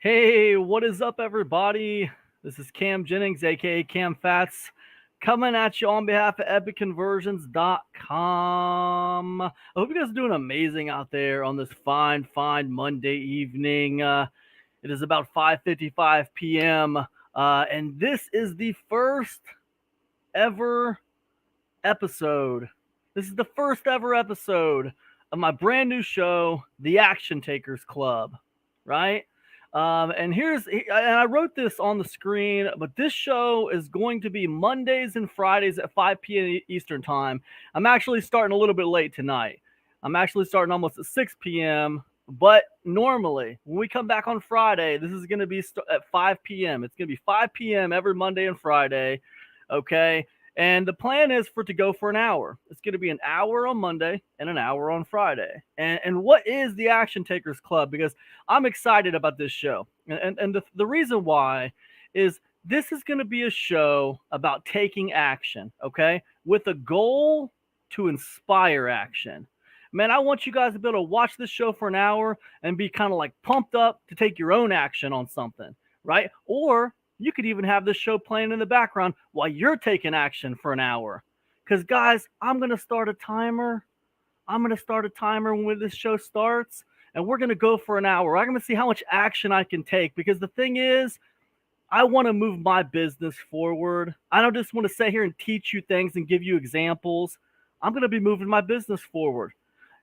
Hey, what is up, everybody? This is Cam Jennings, aka Cam Fats, coming at you on behalf of EpicConversions.com. I hope you guys are doing amazing out there on this fine Monday evening. It is about 5:55 p.m., and this is the first ever episode. This is the first ever episode of my brand new show, The Action Takers Club, right? And I wrote this on the screen, but this show is going to be Mondays and Fridays at 5 p.m. Eastern time. I'm actually starting a little bit late tonight. I'm actually starting almost at 6 p.m. But normally, when we come back on Friday, this is going to be at 5 p.m. It's going to be 5 p.m. every Monday and Friday. Okay. And the plan is for it to go for an hour. It's going to be an hour on Monday and an hour on Friday. And what is the Action Takers Club? Because I'm excited about this show. And the reason why is this is going to be a show about taking action, okay, with a goal to inspire action. Man, I want you guys to be able to watch this show for an hour and be kind of like pumped up to take your own action on something, right? Or you could even have this show playing in the background while you're taking action for an hour. Because, guys, I'm going to start a timer. I'm going to start a timer when this show starts, and we're going to go for an hour. I'm going to see how much action I can take, because the thing is, I want to move my business forward. I don't just want to sit here and teach you things and give you examples. I'm going to be moving my business forward.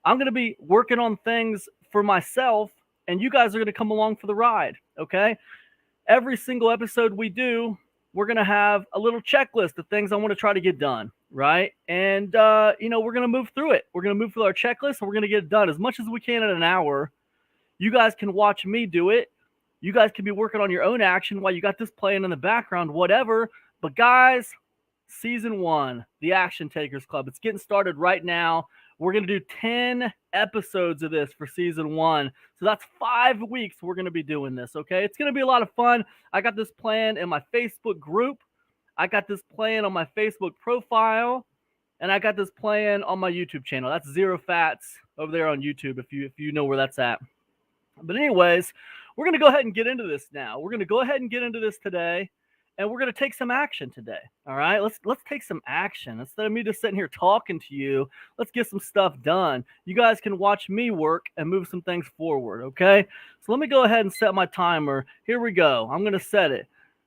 I'm going to be working on things for myself, and you guys are going to come along for the ride, okay? Every single episode we do, we're going to have a little checklist of things I want to try to get done, right? And, we're going to move through it. We're going to move through our checklist, and we're going to get it done as much as we can in an hour. You guys can watch me do it. You guys can be working on your own action while you got this playing in the background, whatever. But, guys, Season 1, The Action Takers Club, it's getting started right now. We're going to do 10 episodes of this for Season 1. So that's 5 weeks we're going to be doing this, okay? It's going to be a lot of fun. I got this planned in my Facebook group. I got this playing on my Facebook profile. And I got this playing on my YouTube channel. That's Zero Fats over there on YouTube, if you know where that's at. But anyways, we're going to go ahead and get into this now. We're going to go ahead and get into this today. And we're going to take some action today. All right, let's take some action. Instead of me just sitting here talking to you, let's get some stuff done. You guys can watch me work and move some things forward, okay? So let me go ahead and set my timer. Here we go. I'm going to set it.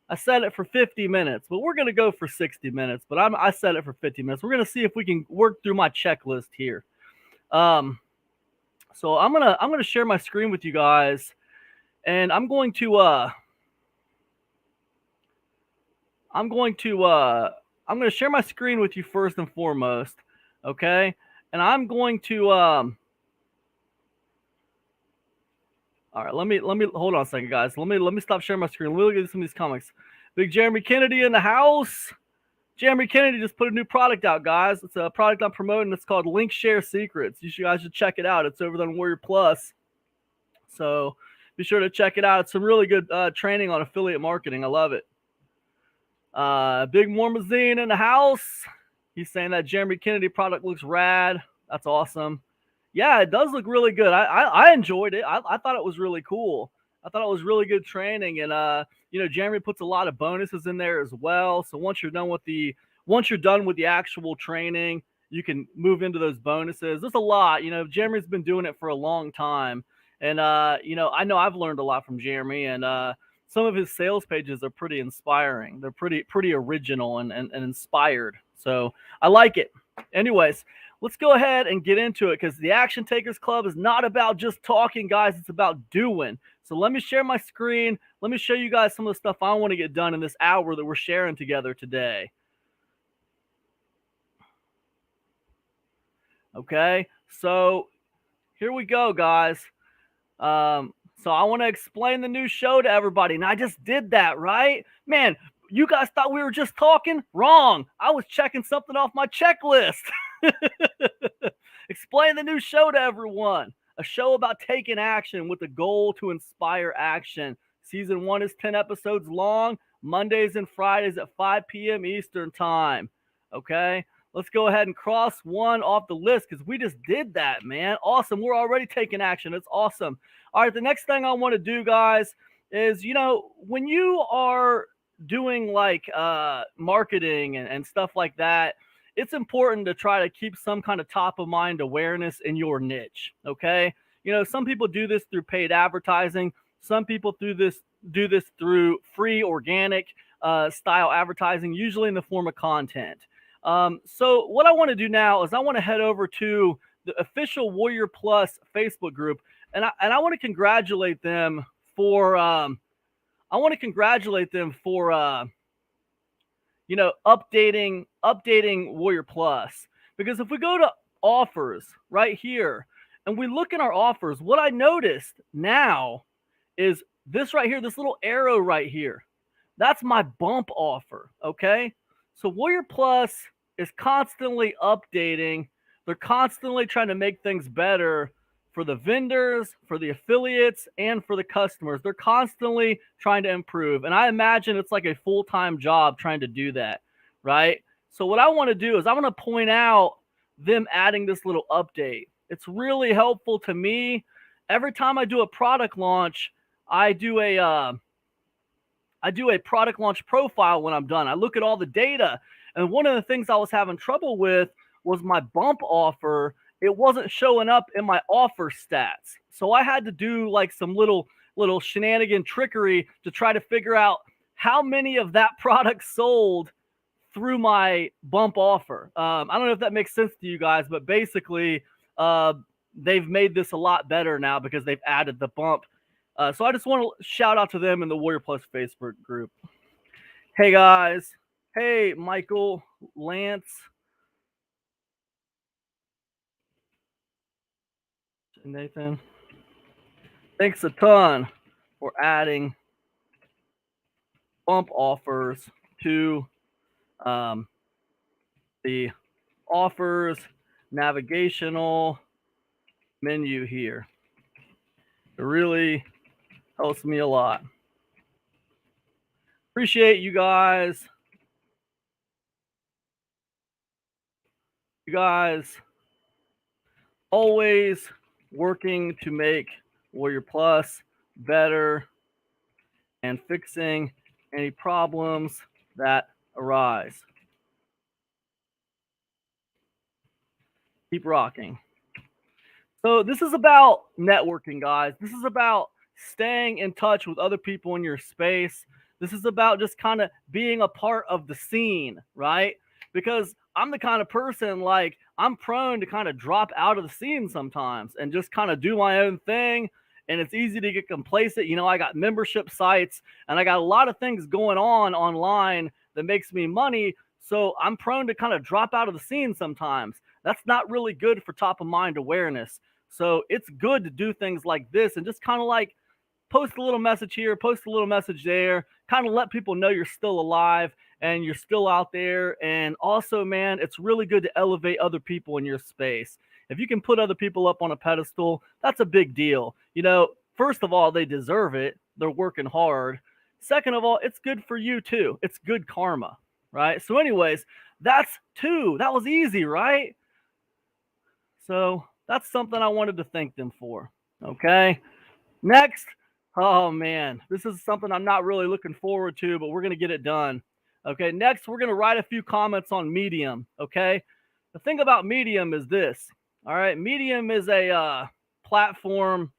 I set it for 50 minutes, but we're going to go for 60 minutes. But I set it for 50 minutes. We're going to see if we can work through my checklist here. So I'm gonna share my screen with you guys, and I'm going to share my screen with you first and foremost, okay? And I'm going to all right, let me hold on a second, guys. Let me stop sharing my screen. Let me look at some of these comics. Big Jeremy Kennedy in the house. Jeremy Kennedy just put a new product out, guys. It's a product I'm promoting. It's called Link Share Secrets. You guys should check it out. It's over on Warrior Plus. So be sure to check it out. It's some really good training on affiliate marketing. I love it. Big Mormazine in the house. He's saying that Jeremy Kennedy product looks rad. That's awesome. Yeah, it does look really good. I enjoyed it. I thought it was really cool. I thought it was really good training, and Jeremy puts a lot of bonuses in there as well. So once you're done with the actual training, you can move into those bonuses. There's a lot. Jeremy's been doing it for a long time, and I know I've learned a lot from Jeremy, and some of his sales pages are pretty inspiring. They're pretty original and inspired. So I like it. Anyways, let's go ahead and get into it, because the Action Takers Club is not about just talking, guys. It's about doing. So let me share my screen. Let me show you guys some of the stuff I want to get done in this hour that we're sharing together today. Okay, so here we go, guys. So I want to explain the new show to everybody. And I just did that, right? Man, you guys thought we were just talking? Wrong. I was checking something off my checklist. Explain the new show to everyone. A show about taking action with a goal to inspire action. Season 1 is 10 episodes long. Mondays and Fridays at 5 p.m. Eastern time. Okay? Let's go ahead and cross one off the list, because we just did that, man. Awesome. We're already taking action. It's awesome. All right, the next thing I want to do, guys, is, when you are doing like marketing and stuff like that, it's important to try to keep some kind of top of mind awareness in your niche. Okay. Some people do this through paid advertising. Some people do this through free organic style advertising, usually in the form of content. So what I want to do now is I want to head over to the official Warrior Plus Facebook group, and I want to congratulate them for updating Warrior Plus, because if we go to offers right here and we look in our offers, what I noticed now is this right here, this little arrow right here. That's my bump offer. Okay. So Warrior Plus is constantly updating. They're constantly trying to make things better for the vendors, for the affiliates, and for the customers. They're constantly trying to improve. And I imagine it's like a full-time job trying to do that, right? So what I want to do is I want to point out them adding this little update. It's really helpful to me. Every time I do a product launch, I do a product launch profile when I'm done. I look at all the data, and one of the things I was having trouble with was my bump offer. It wasn't showing up in my offer stats. So I had to do like some little shenanigan trickery to try to figure out how many of that product sold through my bump offer. I don't know if that makes sense to you guys, but basically they've made this a lot better now because they've added the bump. So I just want to shout out to them in the Warrior Plus Facebook group. Hey guys. Hey Michael, Lance, Nathan. Thanks a ton for adding bump offers to the offers navigational menu here. It really helps me a lot. Appreciate you guys. You guys always working to make Warrior Plus better and fixing any problems that arise. Keep rocking. So this is about networking, guys. This is about staying in touch with other people in your space. This is about just kind of being a part of the scene, right? Because I'm the kind of person, like, I'm prone to kind of drop out of the scene sometimes and just kind of do my own thing. And it's easy to get complacent. I got membership sites and I got a lot of things going on online that makes me money. So I'm prone to kind of drop out of the scene sometimes. That's not really good for top of mind awareness. So it's good to do things like this and just kind of like post a little message here, post a little message there, kind of let people know you're still alive and you're still out there. And also, man, it's really good to elevate other people in your space. If you can put other people up on a pedestal, that's a big deal. First of all, they deserve it. They're working hard. Second of all, it's good for you too. It's good karma, right? So anyways, that's two. That was easy, right? So that's something I wanted to thank them for. Okay. Next. Oh man, this is something I'm not really looking forward to, but we're going to get it done. Okay. Next, we're going to write a few comments on Medium. Okay. The thing about Medium is this. All right. Medium is a platform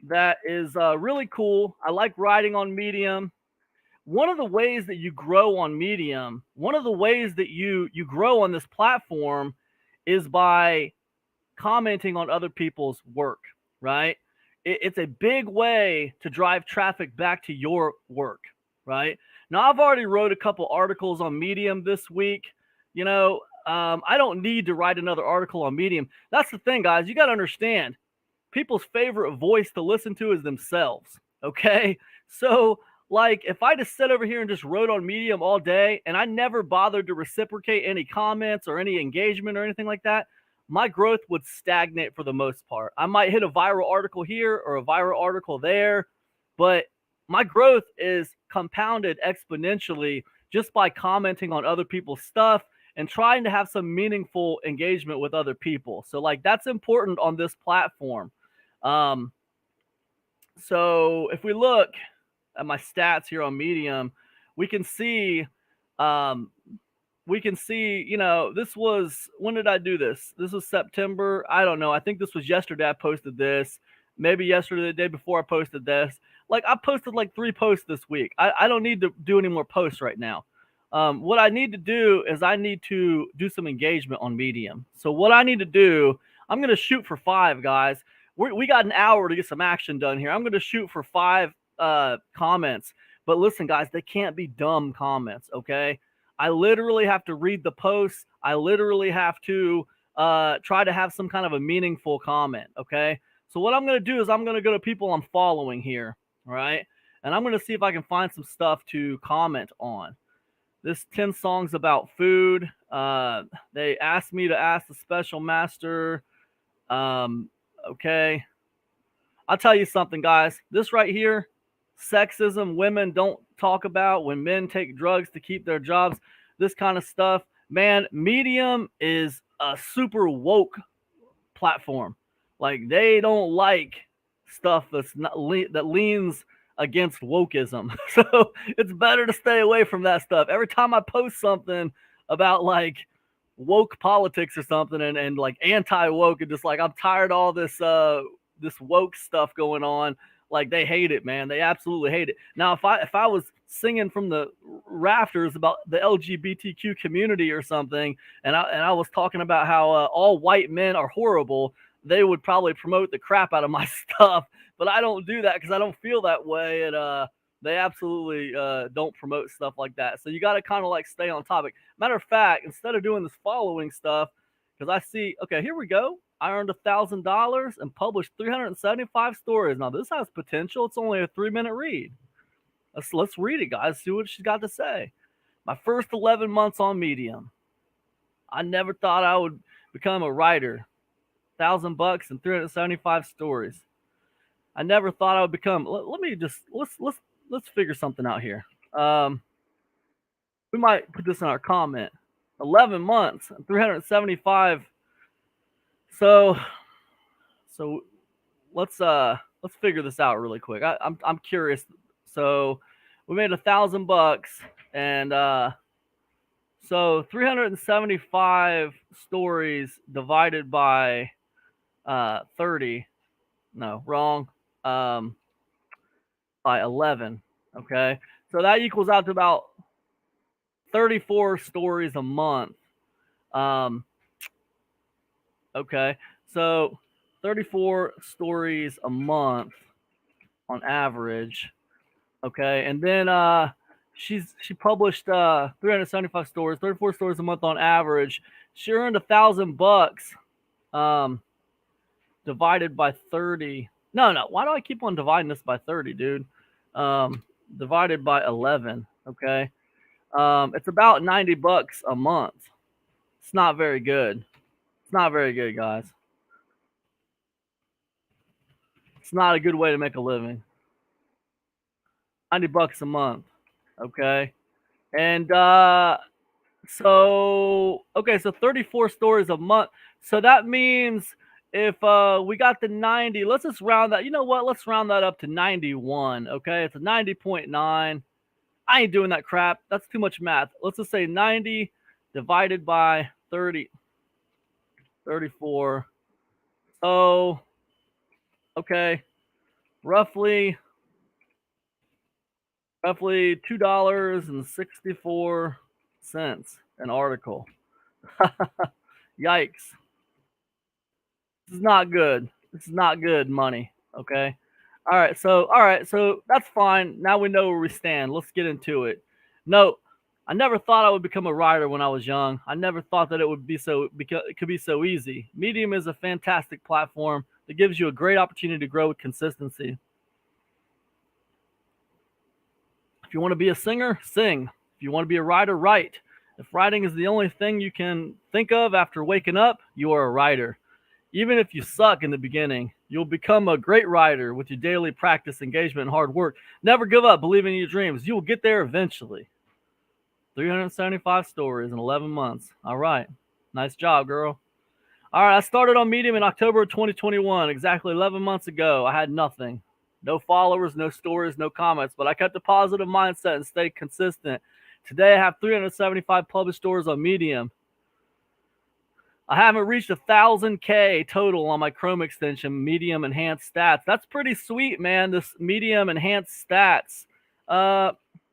that is really cool. I like writing on Medium. One of the ways that you grow on Medium, one of the ways that you grow on this platform is by commenting on other people's work, right? It's a big way to drive traffic back to your work, right? Now, I've already wrote a couple articles on Medium this week. I don't need to write another article on Medium. That's the thing, guys. You got to understand, people's favorite voice to listen to is themselves, okay? So, like, if I just sit over here and just wrote on Medium all day and I never bothered to reciprocate any comments or any engagement or anything like that, my growth would stagnate for the most part. I might hit a viral article here or a viral article there, but my growth is compounded exponentially just by commenting on other people's stuff and trying to have some meaningful engagement with other people. So, like, that's important on this platform. So if we look at my stats here on Medium, we can see, you know, this was, when did I do this? This was September. I don't know. I think this was yesterday I posted this. Maybe yesterday, the day before I posted this. Like, I posted like 3 posts this week. I don't need to do any more posts right now. What I need to do is I need to do some engagement on Medium. So what I need to do, I'm going to shoot for 5, guys. We got an hour to get some action done here. I'm going to shoot for 5 comments. But listen, guys, they can't be dumb comments, okay? I literally have to read the posts. I literally have to try to have some kind of a meaningful comment, okay? So what I'm going to do is I'm going to go to people I'm following here, right? And I'm going to see if I can find some stuff to comment on. This 10 songs about food. They asked me to ask the special master. Okay. I'll tell you something, guys. This right here, sexism, women don't talk about, when men take drugs to keep their jobs, this kind of stuff. Man, Medium is a super woke platform. Like, they don't like stuff that's not that leans against wokeism. So it's better to stay away from that stuff. Every time I post something about like woke politics or something, and like anti-woke, and just like, I'm tired of all this this woke stuff going on, like, they hate it, man. They absolutely hate it. Now, if I was singing from the rafters about the LGBTQ community or something, and I was talking about how all white men are horrible, they would probably promote the crap out of my stuff. But I don't do that because I don't feel that way, and they absolutely don't promote stuff like that. So you got to kind of like stay on topic. Matter of fact, instead of doing this following stuff, because I see, okay, here we go. I earned $1,000 and published 375 stories. Now this has potential. It's only a 3-minute read. Let's read it, guys. See what she's got to say. My first 11 months on Medium. I never thought I would become a writer. $1,000 and 375 stories. I never thought I would become. Let me just let's figure something out here. We might put this in our comment. 11 months, 375. So let's figure this out really quick. I'm curious. So we made $1,000, and so 375 stories divided by 30. No, wrong. By 11. Okay, so that equals out to about 34 stories a month. Okay, so 34 stories a month on average. Okay, and then she published 375 stories, 34 stories a month on average. She earned $1,000 divided by 30. No, why do I keep on dividing this by 30, dude? Divided by 11. Okay, it's about $90 a month. It's not very good. It's not very good, guys. It's not a good way to make a living. $90 a month. Okay. And so 34 stories a month. So that means if we got the 90, let's just round that. You know what? Let's round that up to 91. Okay. It's a 90.9. I ain't doing that crap. That's too much math. Let's just say 90 divided by 30. 34. So, okay. Roughly $2.64 an article. Yikes. This is not good. This is not good money. Okay. All right. So that's fine. Now we know where we stand. Let's get into it. Note, I never thought I would become a writer when I was young. I never thought that it could be so easy. Medium is a fantastic platform that gives you a great opportunity to grow with consistency. If you want to be a singer, sing. If you want to be a writer, write. If writing is the only thing you can think of after waking up, you are a writer. Even if you suck in the beginning, you'll become a great writer with your daily practice, engagement, and hard work. Never give up. Believe in your dreams. You will get there eventually. 375 stories in 11 months. All right. Nice job, girl. All right. I started on Medium in October of 2021, exactly 11 months ago. I had nothing. No followers, no stories, no comments, but I kept a positive mindset and stayed consistent. Today, I have 375 published stories on Medium. I haven't reached 1,000K total on my Chrome extension, Medium Enhanced Stats. That's pretty sweet, man. This Medium Enhanced Stats.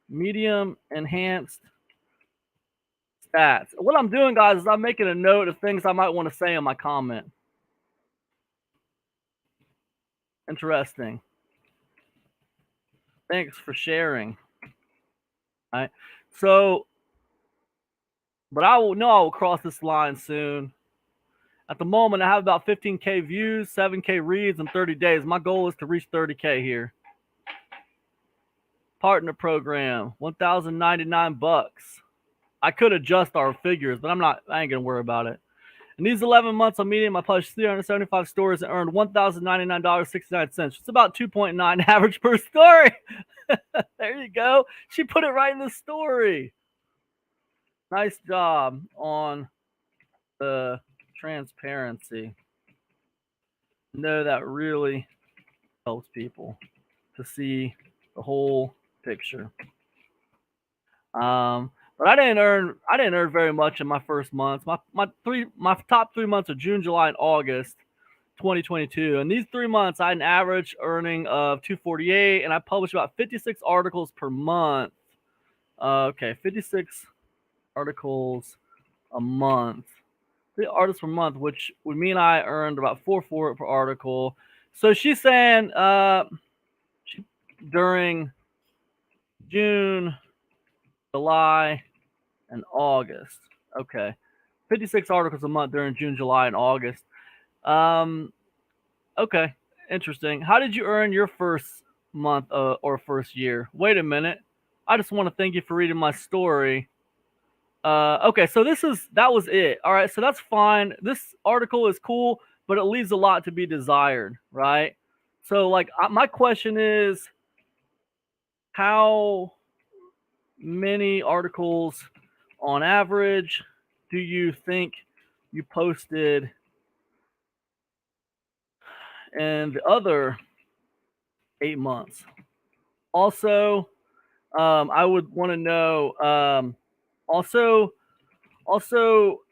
Medium Enhanced Stats. What I'm doing, guys, is I'm making a note of things I might want to say in my comment. Interesting. Thanks for sharing. All right. So, but I will cross this line soon. At the moment, I have about 15K views, 7K reads in 30 days. My goal is to reach 30K here. Partner program, $1,099. I could adjust our figures, but I ain't gonna worry about it. In these 11 months on Medium, I published 375 stories and earned $1,099.69. It's about 2.9 average per story. There you go. She put it right in the story. Nice job on the transparency. No, that really helps people to see the whole picture. But I didn't earn very much in my first months. My top 3 months are June, July, and August 2022. And these 3 months, I had an average earning of 248, and I published about 56 articles per month. Okay, 56 articles a month. 3 articles per month, which would mean I earned about $4 per article. So she's saying during June, July, and August. Okay. 56 articles a month during June, July, and August. Okay. Interesting. How did you earn your first month or first year? Wait a minute. I just want to thank you for reading my story. Okay, so that was it. All right, so that's fine. This article is cool, but it leaves a lot to be desired, right? So, like, my question is, how many articles on average do you think you posted in the other 8 months? Also, I would want to know, also,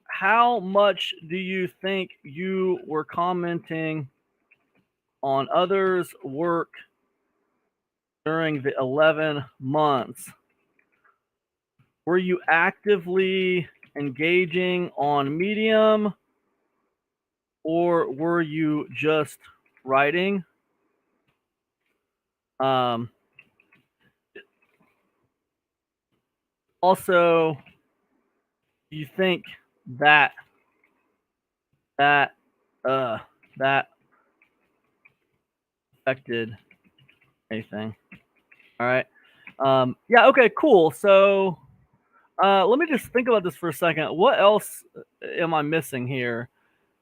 how much do you think you were commenting on others' work during the 11 months? Were you actively engaging on Medium, or were you just writing? Also, do you think that affected anything? All right. Yeah. Okay. Cool. So, let me just think about this for a second. What else am I missing here?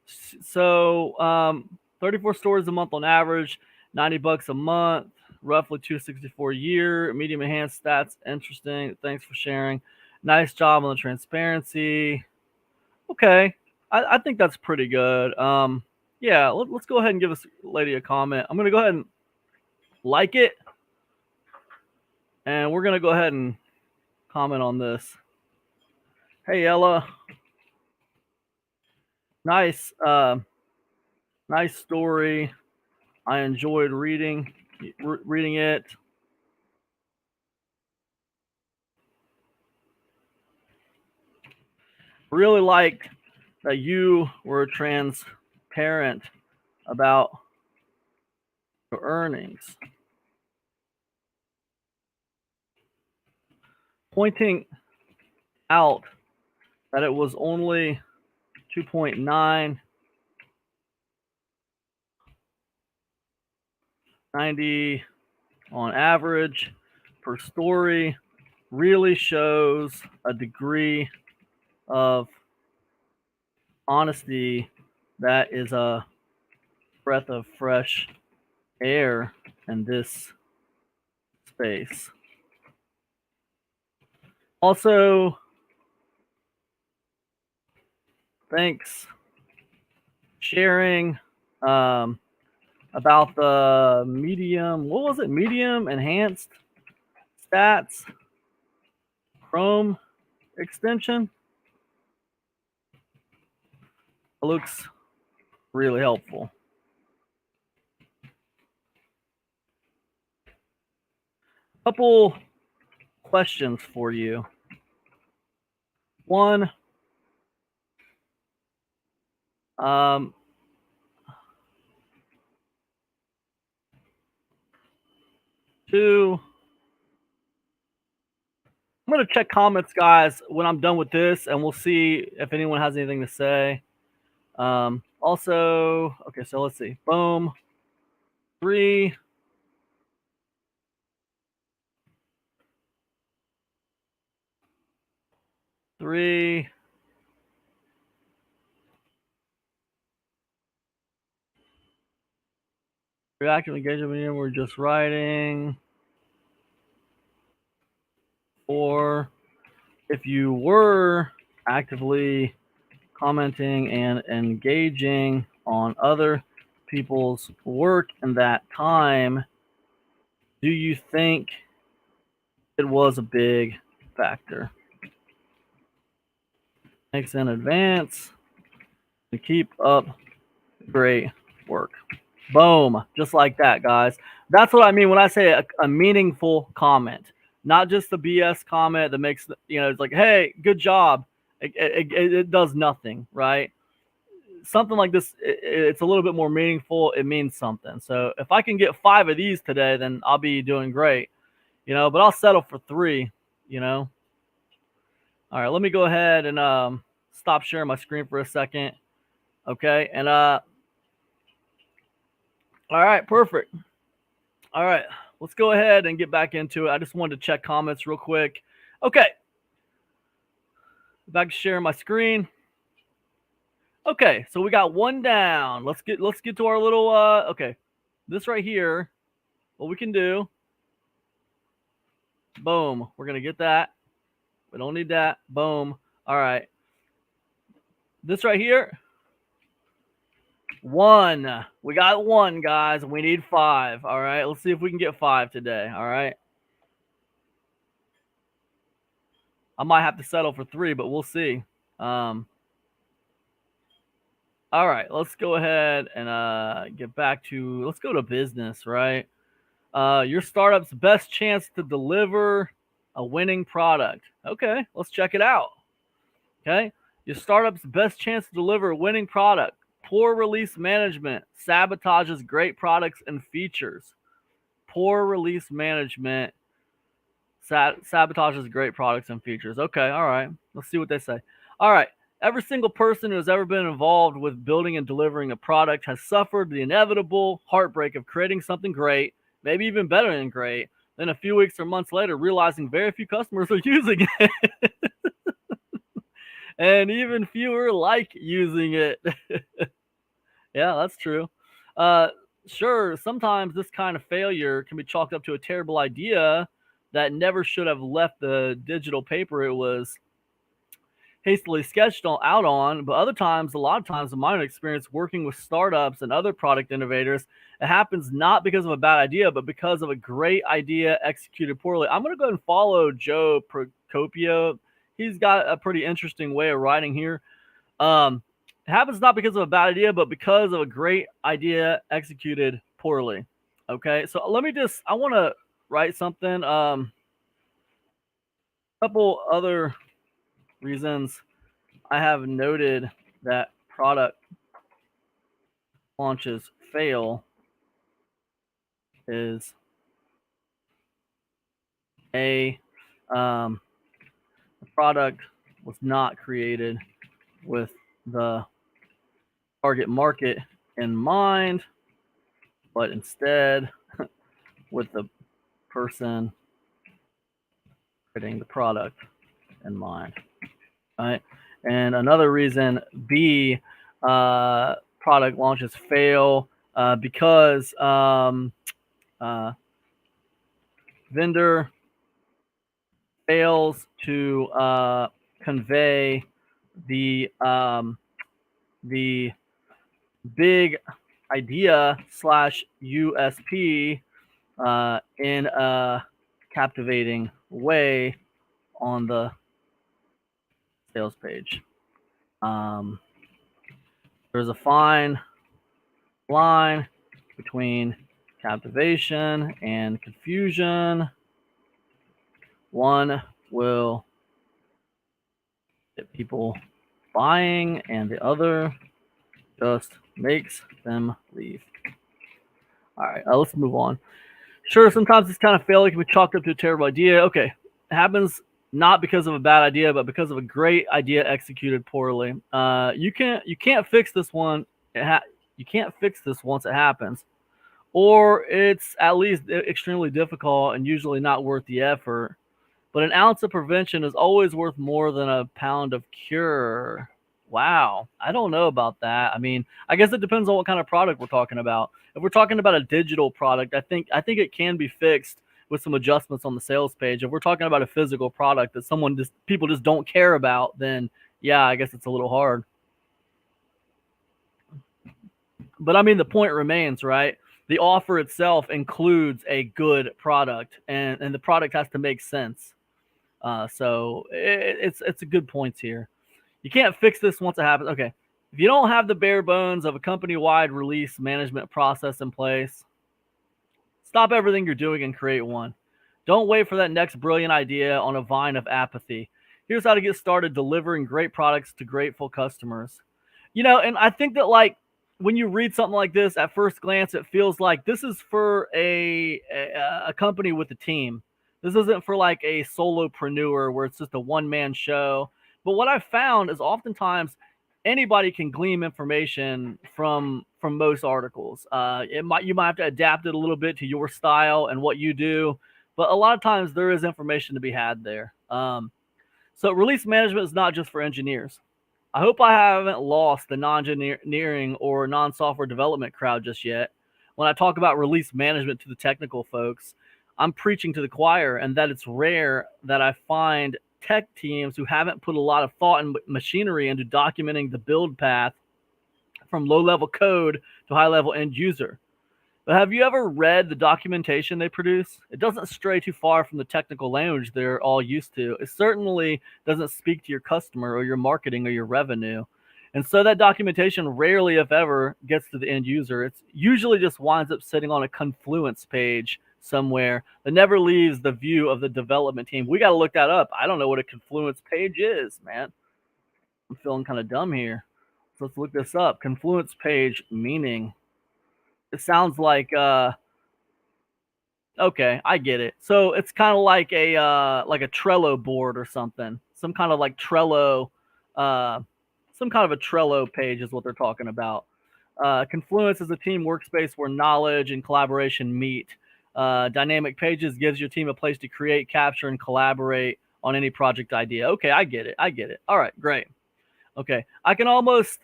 So, 34 stories a month on average, $90 a month, roughly 264 a year. Medium enhanced stats. Interesting. Thanks for sharing. Nice job on the transparency. Okay. I think that's pretty good. Yeah, let's go ahead and give this lady a comment. I'm going to go ahead and like it. And we're going to go ahead and comment on this. Hey, Ella. Nice story. I enjoyed reading it. Really liked that you were transparent about your earnings. Pointing out that it was only 2.9 90 on average per story really shows a degree of honesty that is a breath of fresh air in this space. Also, thanks sharing about the Medium medium, what was it? Medium enhanced stats Chrome extension. It looks really helpful. Couple questions for you. One, two, I'm going to check comments, guys, when I'm done with this, and we'll see if anyone has anything to say. Also, okay, so let's see. Boom. 3. You're actively engaged with me, we're just writing. 4. If you were actively commenting and engaging on other people's work in that time, do you think it was a big factor? Thanks in advance. And keep up great work. Boom. Just like that, guys. That's what I mean when I say a meaningful comment. Not just a BS comment that makes, it's like, hey, good job. It does nothing, right? Something like this, it's a little bit more meaningful. It means something. So if I can get 5 of these today, then I'll be doing great, but I'll settle for 3, All right, let me go ahead and stop sharing my screen for a second. Okay, and all right, perfect. All right, let's go ahead and get back into it. I just wanted to check comments real quick. Okay, back to sharing my screen. Okay, so we got 1 down. Let's get to our little okay. This right here, what we can do. Boom. We're gonna get that. We don't need that. Boom. All right. This right here. 1. We got 1, guys. We need 5. All right. Let's see if we can get 5 today. All right. I might have to settle for 3, but we'll see. All right, let's go ahead and get back to, let's go to business, right? Your startup's best chance to deliver a winning product. Okay, let's check it out. Okay, your startup's best chance to deliver a winning product. Poor release management sabotages great products and features. Poor release management sabotages great products and features. Okay, all right, let's see what they say. All right. Every single person who has ever been involved with building and delivering a product has suffered the inevitable heartbreak of creating something great, maybe even better than great, then a few weeks or months later realizing very few customers are using it. And even fewer like using it. Yeah, that's true. Sure, sometimes this kind of failure can be chalked up to a terrible idea that never should have left the digital paper it was hastily sketched out on, but a lot of times in my experience working with startups and other product innovators, it happens not because of a bad idea, but because of a great idea executed poorly. I'm going to go ahead and follow Joe Procopio. He's got a pretty interesting way of writing here. It happens not because of a bad idea, but because of a great idea executed poorly. Okay, so I want to write something. Couple other reasons I have noted that product launches fail is the product was not created with the target market in mind, but instead with the person creating the product in mind. All right. And another reason B, product launches fail because vendor fails to convey the big idea / USP in a captivating way on the sales page. There's a fine line between captivation and confusion. One will get people buying, and the other just makes them leave. All right, let's move on. Sure, sometimes this kind of failure can be chalked up to a terrible idea. Okay, it happens not because of a bad idea, but because of a great idea executed poorly. You can't fix this one. You can't fix this once it happens, or it's at least extremely difficult and usually not worth the effort. But an ounce of prevention is always worth more than a pound of cure. Wow, I don't know about that. I mean, I guess it depends on what kind of product we're talking about. If we're talking about a digital product, I think it can be fixed with some adjustments on the sales page. If we're talking about a physical product that people just don't care about, then yeah, I guess it's a little hard. But I mean, the point remains, right? The offer itself includes a good product, and the product has to make sense. So it's a good point here. You can't fix this once it happens. Okay, if you don't have the bare bones of a company-wide release management process in place, stop everything you're doing and create one. Don't wait for that next brilliant idea on a vine of apathy. Here's how to get started delivering great products to grateful customers. And I think that, like, when you read something like this, at first glance, it feels like this is for a company with a team. This isn't for like a solopreneur where it's just a one-man show. But what I've found is oftentimes anybody can glean information from most articles. You might have to adapt it a little bit to your style and what you do, but a lot of times there is information to be had there. So release management is not just for engineers. I hope I haven't lost the non-engineering or non-software development crowd just yet. When I talk about release management to the technical folks, I'm preaching to the choir, and that it's rare that I find tech teams who haven't put a lot of thought and machinery into documenting the build path from low-level code to high-level end user. But have you ever read the documentation they produce? It doesn't stray too far from the technical language they're all used to. It certainly doesn't speak to your customer or your marketing or your revenue. And so that documentation rarely, if ever, gets to the end user. It's usually just winds up sitting on a Confluence page somewhere that never leaves the view of the development team. We got to look that up. I don't know what a Confluence page is, man. I'm feeling kind of dumb here. So let's look this up. Confluence page meaning. It sounds like okay, I get it. So it's kind of like a Trello board or something. Some kind of like Trello some kind of a Trello page is what they're talking about. Confluence is a team workspace where knowledge and collaboration meet. Dynamic Pages gives your team a place to create, capture, and collaborate on any project idea. Okay, I get it. All right, great. Okay, I can almost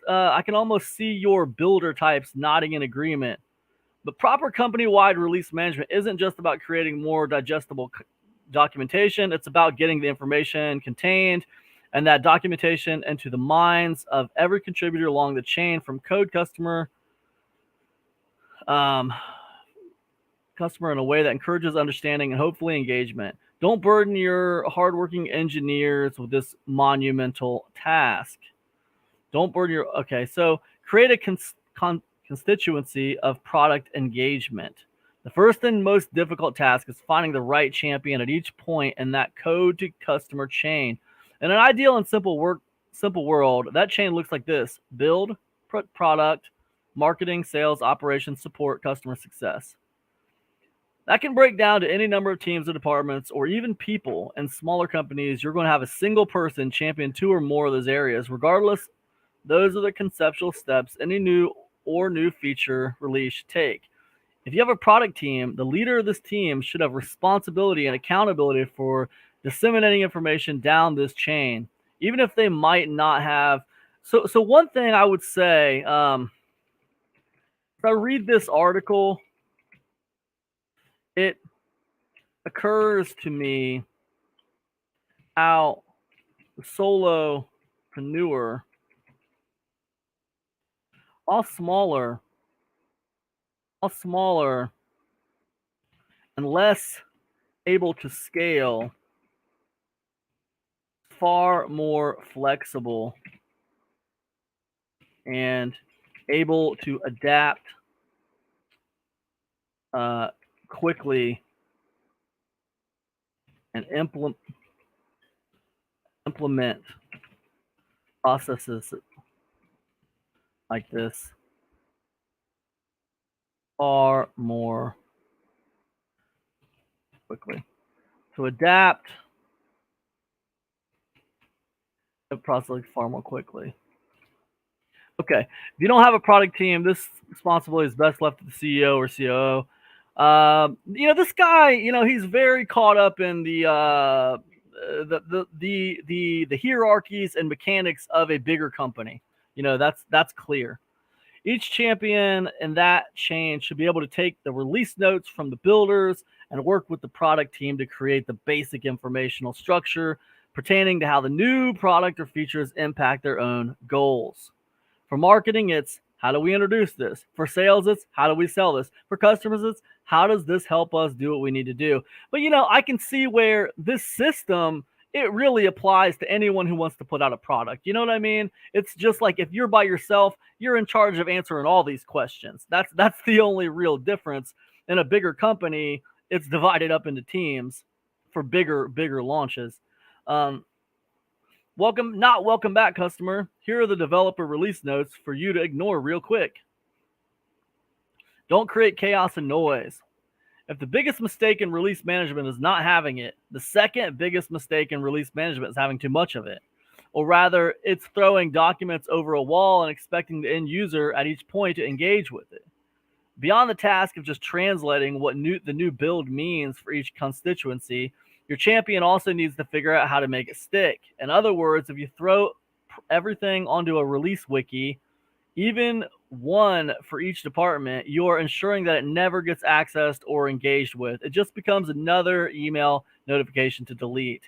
see your builder types nodding in agreement. But proper company-wide release management isn't just about creating more digestible documentation. It's about getting the information contained and that documentation into the minds of every contributor along the chain, from code customer in a way that encourages understanding and hopefully engagement. Don't burden your hardworking engineers with this monumental task. Okay, so create a constituency of product engagement. The first and most difficult task is finding the right champion at each point in that code to customer chain. In an ideal and simple world, that chain looks like this: build, product, marketing, sales, operations, support, customer success. That can break down to any number of teams or departments or even people. In smaller companies, you're going to have a single person champion two or more of those areas. Regardless, those are the conceptual steps any new feature release should take. If you have a product team, the leader of this team should have responsibility and accountability for disseminating information down this chain, even if they might not have. So one thing I would say, if I read this article, it occurs to me how the solopreneur, all smaller and less able to scale, far more flexible, and able to adapt quickly and implement processes like this far more quickly. To adapt the process far more quickly. Okay, if you don't have a product team, this responsibility is best left to the CEO or COO. This guy, he's very caught up in the hierarchies and mechanics of a bigger company. That's clear. Each champion in that chain should be able to take the release notes from the builders and work with the product team to create the basic informational structure pertaining to how the new product or features impact their own goals. For marketing, it's how do we introduce this? For sales, it's how do we sell this? For customers, it's how does this help us do what we need to do? But, I can see where this system, it really applies to anyone who wants to put out a product. You know what I mean? It's just like if you're by yourself, you're in charge of answering all these questions. That's the only real difference. In a bigger company, it's divided up into teams for bigger launches. Welcome back, customer. Here are the developer release notes for you to ignore real quick. Don't create chaos and noise. If the biggest mistake in release management is not having it, the second biggest mistake in release management is having too much of it. Or rather, it's throwing documents over a wall and expecting the end user at each point to engage with it. Beyond the task of just translating what the new build means for each constituency, your champion also needs to figure out how to make it stick. In other words, if you throw everything onto a release wiki, even one for each department, you are ensuring that it never gets accessed or engaged with. It just becomes another email notification to delete.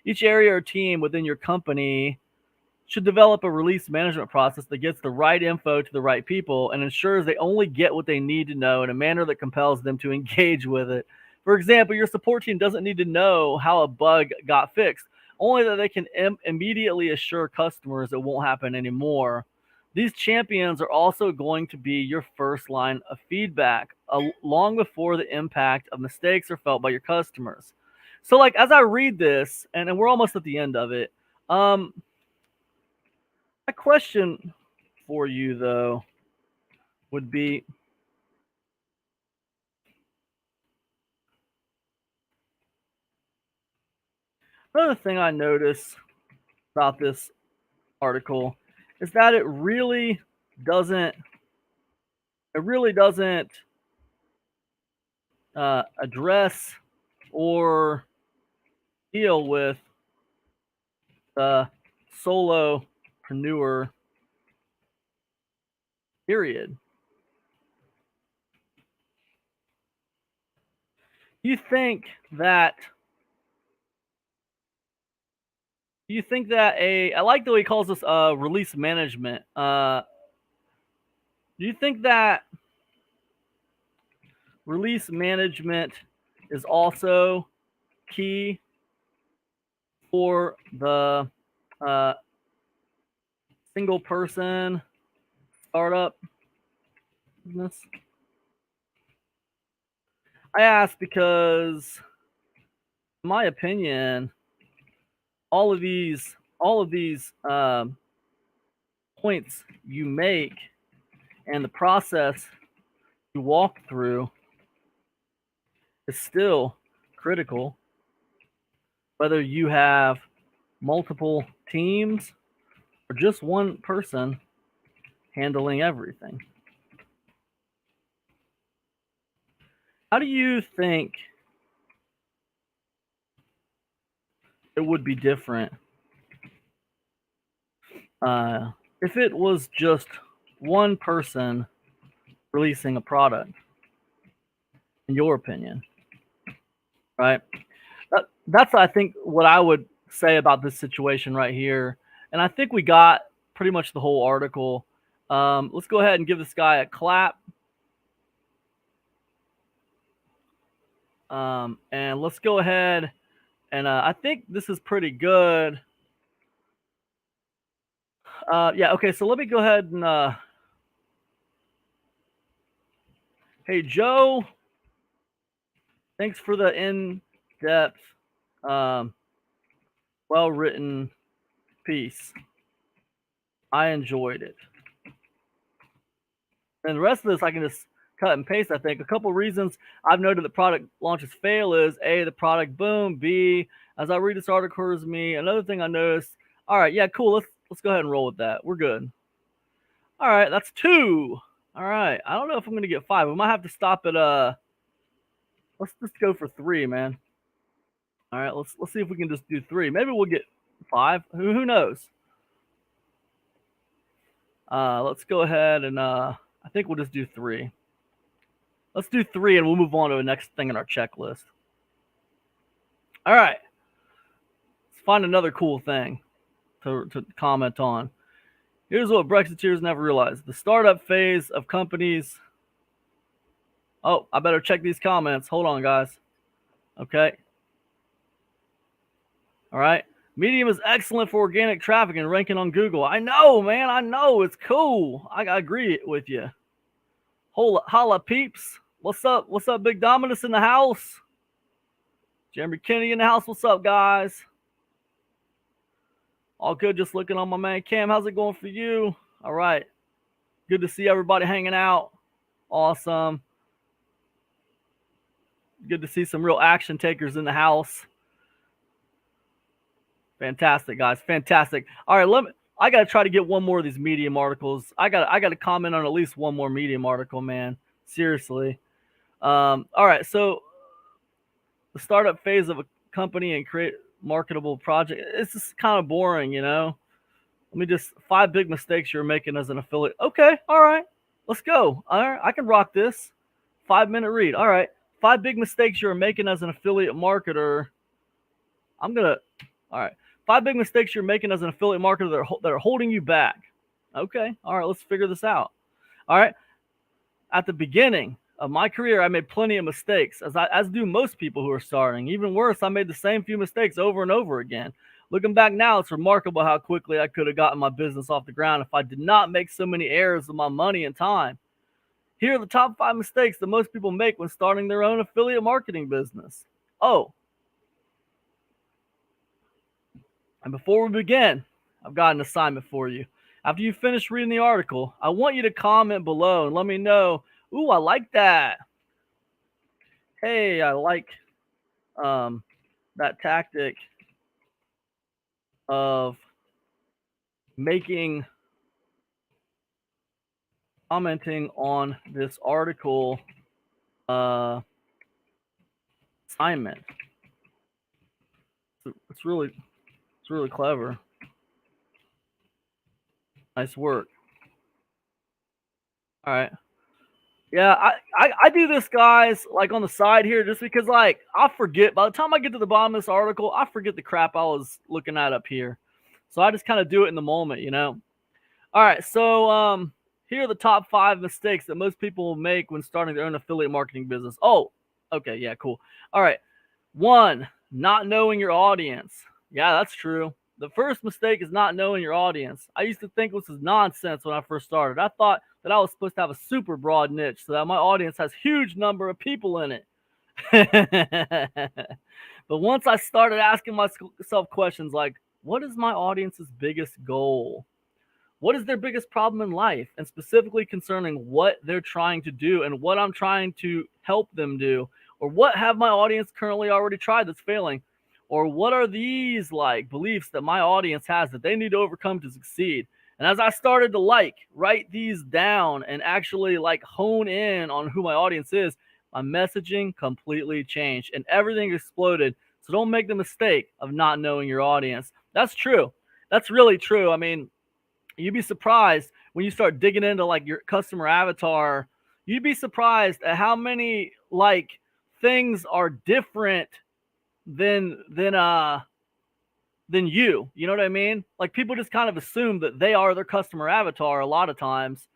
Each area or team within your company should develop a release management process that gets the right info to the right people and ensures they only get what they need to know in a manner that compels them to engage with it. For example, your support team doesn't need to know how a bug got fixed, only that they can immediately assure customers it won't happen anymore. These champions are also going to be your first line of feedback, long before the impact of mistakes are felt by your customers. So, as I read this, and we're almost at the end of it, my question for you, though, would be, another thing I notice about this article is that it really doesn't address or deal with the solopreneur period. You think that I like the way he calls this release management. Do you think that release management is also key for the single person startup business? I ask because, in my opinion, all of these points you make and the process you walk through is still critical, whether you have multiple teams or just one person handling everything. How do you think it would be different if it was just one person releasing a product, in your opinion? Right? That's, I think, what I would say about this situation right here. And I think we got pretty much the whole article. Let's go ahead and give this guy a clap. And let's go ahead and I think this is pretty good. Yeah, okay, so let me go ahead and hey Joe, thanks for the in-depth, um, well-written piece. I enjoyed it. And the rest of this I can just cut and paste, I think. A couple reasons I've noted that product launches fail is A, the product boom, B, as I read this article occurs to me. Another thing I noticed, all right, yeah, cool, let's go ahead and roll with that. We're good. All right, that's 2. All right. I don't know if I'm gonna get 5. We might have to stop at let's just go for 3, man. All right, let's see if we can just do 3. Maybe we'll get 5. Who knows? Let's go ahead and I think we'll just do 3. Let's do 3 and we'll move on to the next thing in our checklist. All right. Let's find another cool thing to comment on. Here's what Brexiteers never realized. The startup phase of companies. Oh, I better check these comments. Hold on, guys. Okay. All right. Medium is excellent for organic traffic and ranking on Google. I know, man. I know. It's cool. I agree with you. Holla peeps. What's up? What's up, Big Dominus in the house? Jeremy Kennedy in the house. What's up, guys? All good. Just looking on my man Cam. How's it going for you? All right. Good to see everybody hanging out. Awesome. Good to see some real action takers in the house. Fantastic, guys. Fantastic. All right, I gotta try to get one more of these Medium articles. I gotta comment on at least one more Medium article, man. Seriously. All right, so the startup phase of a company and create marketable project. It's just kind of boring, you know. Let me just 5 big mistakes you're making as an affiliate. Okay, all right, let's go. All right, I can rock this. 5-minute read. All right, 5 big mistakes you're making as an affiliate marketer. All right. 5 big mistakes you're making as an affiliate marketer that are holding you back. Okay. All right. Let's figure this out. All right. At the beginning of my career, I made plenty of mistakes, as do most people who are starting. Even worse, I made the same few mistakes over and over again. Looking back now, it's remarkable how quickly I could have gotten my business off the ground if I did not make so many errors with my money and time. Here are the top 5 mistakes that most people make when starting their own affiliate marketing business. Oh, and before we begin, I've got an assignment for you. After you finish reading the article, I want you to comment below and let me know, ooh, I like that. Hey, I like that tactic of commenting on this article assignment. It's really clever. Nice work. All right. Yeah, I do this, guys, like on the side here, just because like I'll forget. By the time I get to the bottom of this article, I forget the crap I was looking at up here. So I just kind of do it in the moment, you know. All right, so here are the top 5 mistakes that most people will make when starting their own affiliate marketing business. Oh, okay, yeah, cool. All right. 1, not knowing your audience. Yeah, that's true. The first mistake is not knowing your audience. I used to think this was nonsense when I first started. I thought that I was supposed to have a super broad niche so that my audience has huge number of people in it. But once I started asking myself questions like, what is my audience's biggest goal? What is their biggest problem in life? And specifically concerning what they're trying to do and what I'm trying to help them do, or what have my audience currently already tried that's failing, or what are these like beliefs that my audience has that they need to overcome to succeed. And as I started to write these down and actually hone in on who my audience is, my messaging completely changed and everything exploded. So don't make the mistake of not knowing your audience. That's true. That's really true. I mean, you'd be surprised when you start digging into your customer avatar. You'd be surprised at how many things are different than you. You know what I mean? Like, people just kind of assume that they are their customer avatar a lot of times.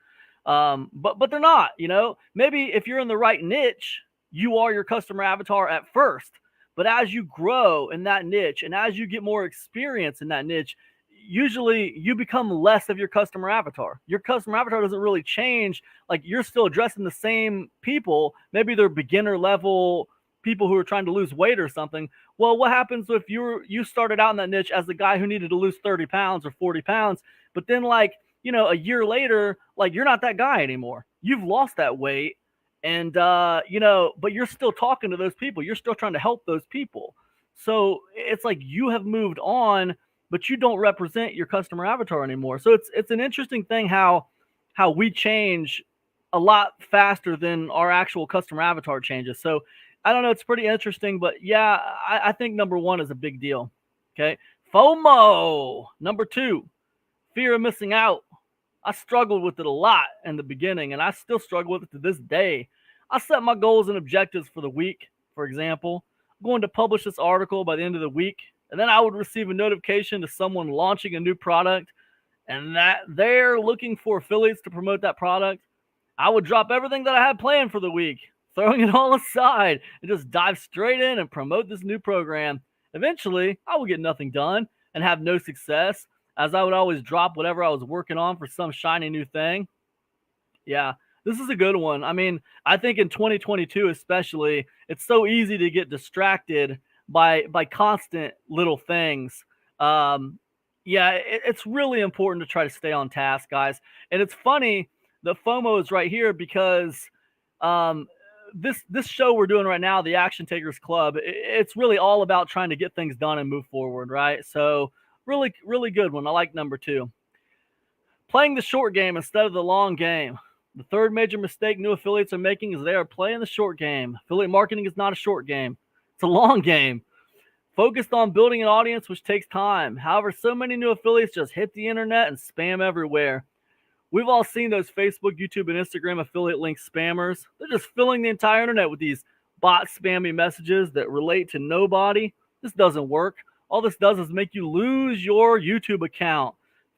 But they're not, you know. Maybe if you're in the right niche, you are your customer avatar at first. But as you grow in that niche and as you get more experience in that niche, usually you become less of your customer avatar. Your customer avatar doesn't really change. Like, you're still addressing the same people. Maybe they're beginner level people who are trying to lose weight or something. Well, what happens if you started out in that niche as the guy who needed to lose 30 pounds or 40 pounds, but then, like, a year later, like, you're not that guy anymore. You've lost that weight, and but you're still talking to those people. You're still trying to help those people. So it's like you have moved on, but you don't represent your customer avatar anymore. So it's an interesting thing how we change a lot faster than our actual customer avatar changes. So I don't know, it's pretty interesting, but yeah, I think number one is a big deal. Okay. FOMO. Number two, fear of missing out. I struggled with it a lot in the beginning, and I still struggle with it to this day. I set my goals and objectives for the week. For example, I'm going to publish this article by the end of the week, and then I would receive a notification to someone launching a new product and that they're looking for affiliates to promote that product. I would drop everything that I had planned for the week, throwing it all aside, and just dive straight in and promote this new program. Eventually, I would get nothing done and have no success, as I would always drop whatever I was working on for some shiny new thing. Yeah, this is a good one. I mean, I think in 2022 especially, it's so easy to get distracted by constant little things. Um, yeah, it's really important to try to stay on task, guys. And it's funny, the FOMO is right here because um, this show we're doing right now, the Action Takers Club, it's really all about trying to get things done and move forward, right? So really, really good one. I like number two. Playing the short game instead of the long game. The third major mistake new affiliates are making is they are playing the short game. Affiliate marketing is not a short game. It's a long game. Focused on building an audience, which takes time. However, so many new affiliates just hit the internet and spam everywhere. We've all seen those Facebook, YouTube, and Instagram affiliate link spammers. They're just filling the entire internet with these bot spammy messages that relate to nobody. This doesn't work. All this does is make you lose your YouTube account,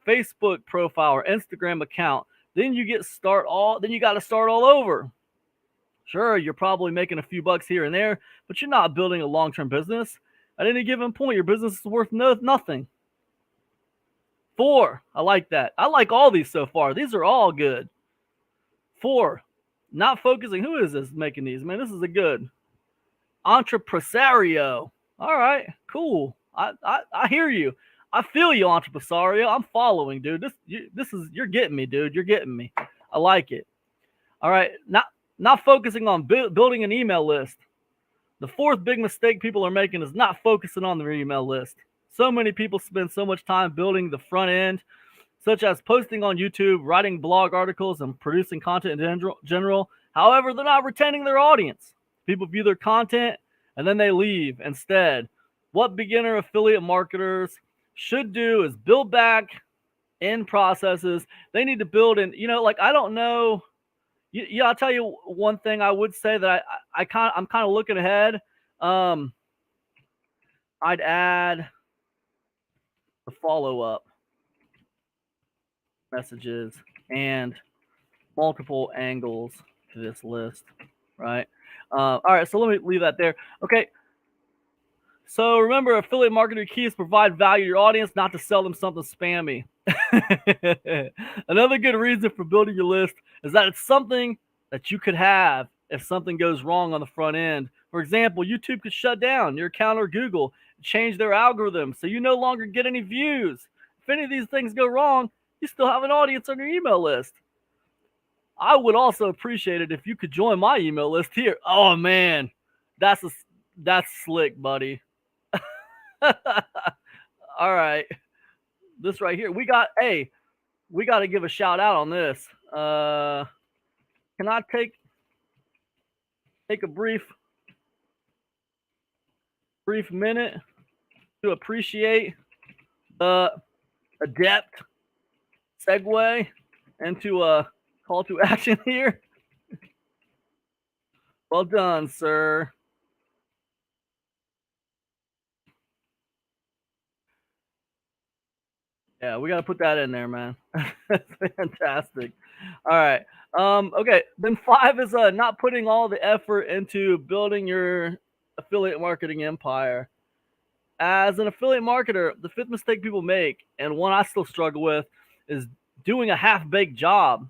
Facebook profile, or Instagram account. Then you got to start all over. Sure, you're probably making a few bucks here and there, but you're not building a long-term business. At any given point, your business is worth nothing. 4, I like that. I like all these so far. These are all good. 4, not focusing. Who is this making these? Man, this is a good. Entrepresario. All right, cool. I hear you. I feel you, Entrepresario. I'm following, dude. You're getting me, dude. You're getting me. I like it. All right, not focusing on building an email list. The fourth big mistake people are making is not focusing on their email list. So many people spend so much time building the front end, such as posting on YouTube, writing blog articles, and producing content in general. However, they're not retaining their audience. People view their content and then they leave instead. What beginner affiliate marketers should do is build back in processes. They need to build in, like, I don't know. Yeah, I'll tell you one thing I would say that I'm kind of looking ahead. I'd add the follow-up messages and multiple angles to this list, right? All right, so let me leave that there. Okay. So remember, affiliate marketing key is provide value to your audience, not to sell them something spammy. Another good reason for building your list is that it's something that you could have if something goes wrong on the front end. For example, YouTube could shut down your account or Google, change their algorithm, so you no longer get any views. If any of these things go wrong, you still have an audience on your email list. I would also appreciate it if you could join my email list here. Oh man, that's slick, buddy. All right, this right here, we got to give a shout out on this. Can I take a brief minute to appreciate the adept segue into a call to action here? Well done, sir. Yeah, we got to put that in there, man. That's fantastic. All right. Okay. Then 5 is not putting all the effort into building your affiliate marketing empire. As an affiliate marketer, the fifth mistake people make, and one I still struggle with, is doing a half-baked job.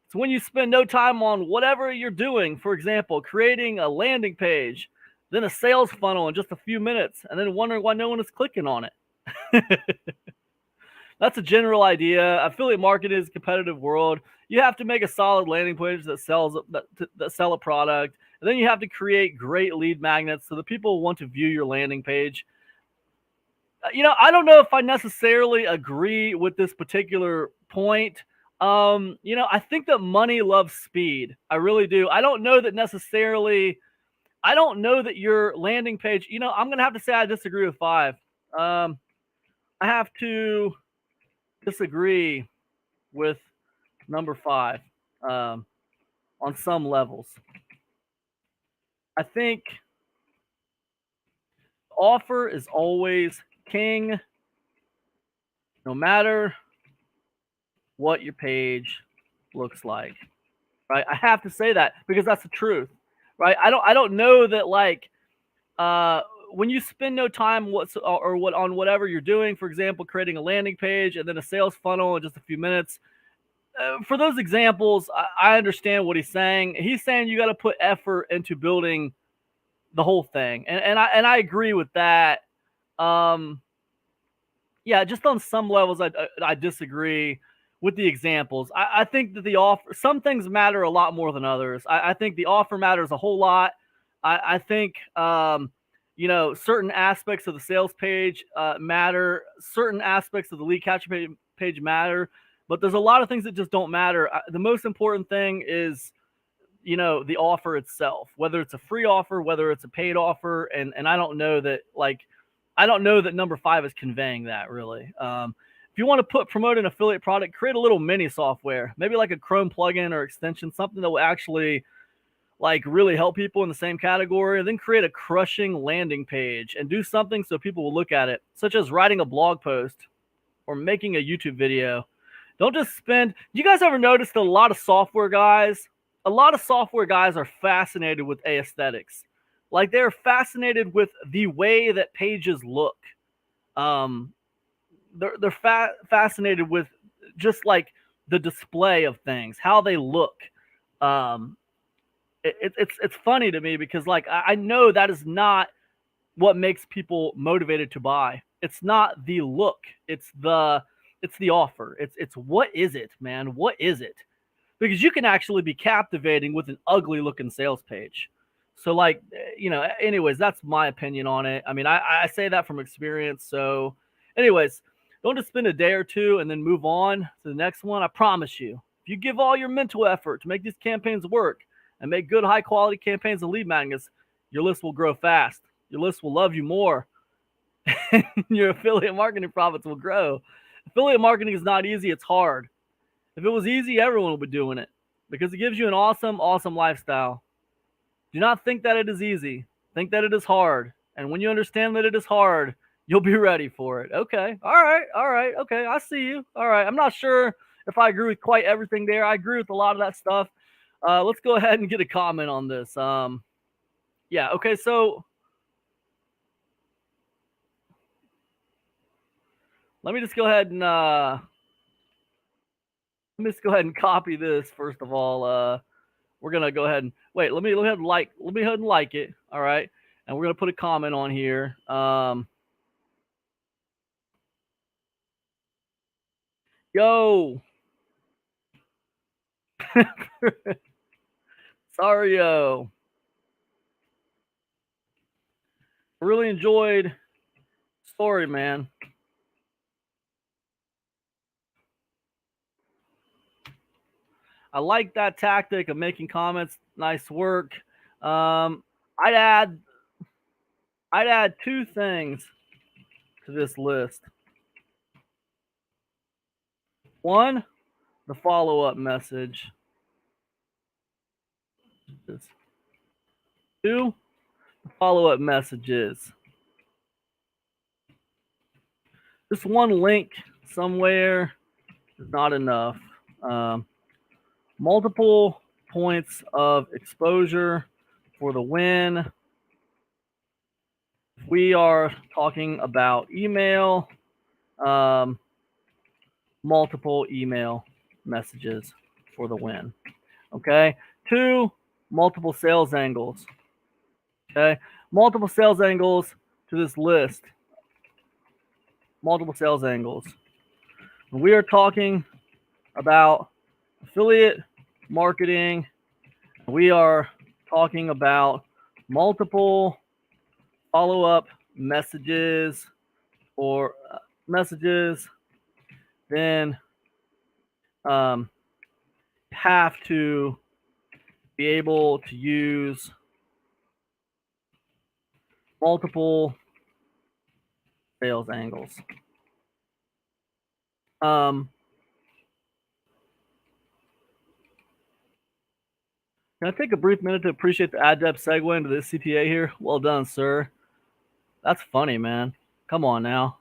It's when you spend no time on whatever you're doing. For example, creating a landing page, then a sales funnel in just a few minutes, and then wondering why no one is clicking on it. That's a general idea. Affiliate marketing is a competitive world. You have to make a solid landing page that sell a product, and then you have to create great lead magnets so that people want to view your landing page. I don't know if I necessarily agree with this particular point. I think that money loves speed. I really do. I don't know that necessarily. I don't know that your landing page. I'm gonna have to say I disagree with 5. I have to disagree with number 5 on some levels. I think offer is always king, no matter what your page looks like. Right? I have to say that because that's the truth. Right? I don't know that when you spend no time on whatever you're doing, for example, creating a landing page and then a sales funnel in just a few minutes. For those examples, I understand what he's saying. He's saying you got to put effort into building the whole thing, and I agree with that. Yeah, just on some levels, I disagree with the examples. I think that the offer, some things matter a lot more than others. I think the offer matters a whole lot. I think certain aspects of the sales page matter. Certain aspects of the lead capture page matter. But there's a lot of things that just don't matter. The most important thing is, the offer itself, whether it's a free offer, whether it's a paid offer. And I don't know that number 5 is conveying that really. If you want to promote an affiliate product, create a little mini software, maybe like a Chrome plugin or extension, something that will actually really help people in the same category, and then create a crushing landing page and do something so people will look at it, such as writing a blog post or making a YouTube video. Don't just spend. You guys ever noticed that a lot of software guys are fascinated with aesthetics. They're fascinated with the way that pages look. They're fascinated with just the display of things, how they look. It's funny to me because I know that is not what makes people motivated to buy. It's not the look. It's the offer. It's what is it, man? What is it? Because you can actually be captivating with an ugly looking sales page. So anyways, that's my opinion on it. I mean, I say that from experience. So anyways, don't just spend a day or two and then move on to the next one. I promise you, if you give all your mental effort to make these campaigns work and make good high quality campaigns and lead magnets, your list will grow fast. Your list will love you more. Your affiliate marketing profits will grow. Affiliate marketing is not easy. It's hard. If it was easy, everyone would be doing it because it gives you an awesome, awesome lifestyle. Do not think that it is easy. Think that it is hard. And when you understand that it is hard, you'll be ready for it. Okay. All right. Okay. I see you. All right. I'm not sure if I agree with quite everything there. I agree with a lot of that stuff. Let's go ahead and get a comment on this. Yeah. Okay. So let me just go ahead and copy this first of all. We're gonna go ahead and wait. Let me go ahead and like it. All right, and we're gonna put a comment on here. Yo, sorry, yo. I really enjoyed story, man. I like that tactic of making comments. Nice work. I'd add 2 things to this list. One, the follow-up message. 2, the follow-up messages. Just one link somewhere is not enough. Multiple points of exposure for the win. We are talking about email, multiple email messages for the win. Okay. 2, multiple sales angles. Okay. Multiple sales angles to this list. Multiple sales angles. We are talking about affiliate marketing. We are talking about multiple follow-up messages or messages. Then have to be able to use multiple sales angles. Can I take a brief minute to appreciate the adept segue into this CPA here? Well done, sir. That's funny, man. Come on now.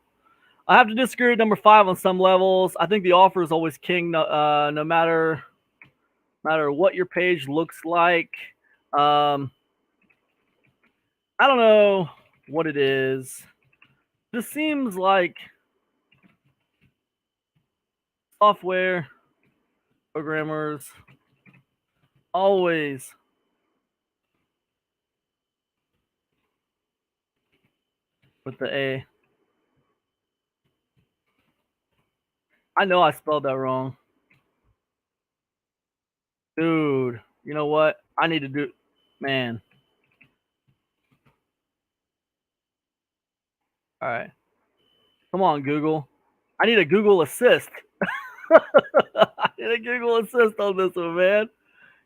I have to disagree with number 5 on some levels. I think the offer is always king, no matter what your page looks like. I don't know what it is. This seems like software programmers always with the A. I know I spelled that wrong. Dude, you know what? I need to do, man. All right. Come on, Google. I need a Google Assist. I need a Google Assist on this one, man.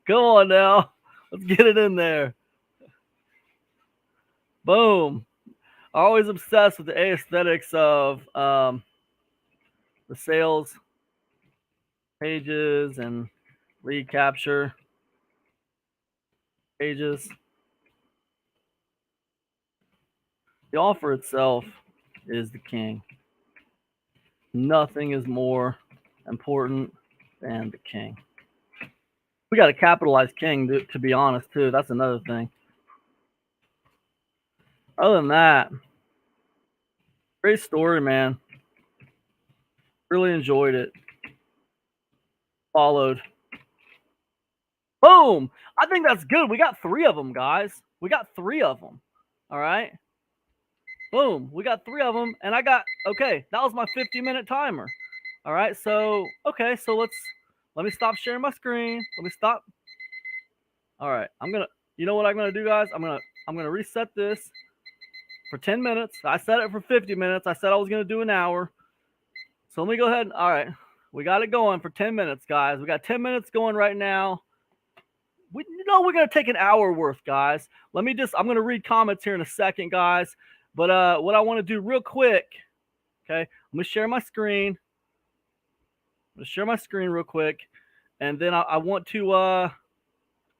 Come on now. Let's get it in there. Boom. I'm always obsessed with the aesthetics of the sales pages and lead capture pages. The offer itself is the king. Nothing is more important than the king. We got to capitalize king, to be honest, too. That's another thing. Other than that, great story, man. Really enjoyed it. Followed. Boom! I think that's good. We got 3 of them, guys. We got 3 of them. All right. Boom. We got 3 of them. And I got, okay, that was my 50-minute timer. All right. So, okay. So let me stop sharing my screen. Let me stop. All right. You know what I'm going to do, guys? I'm going to reset this for 10 minutes. I set it for 50 minutes. I said I was going to do an hour. So let me go ahead. All right. We got it going for 10 minutes, guys. We got 10 minutes going right now. We're going to take an hour worth, guys. I'm going to read comments here in a second, guys. But what I want to do real quick, okay, I'm going to share my screen. I'm going to share my screen real quick. And then I want to,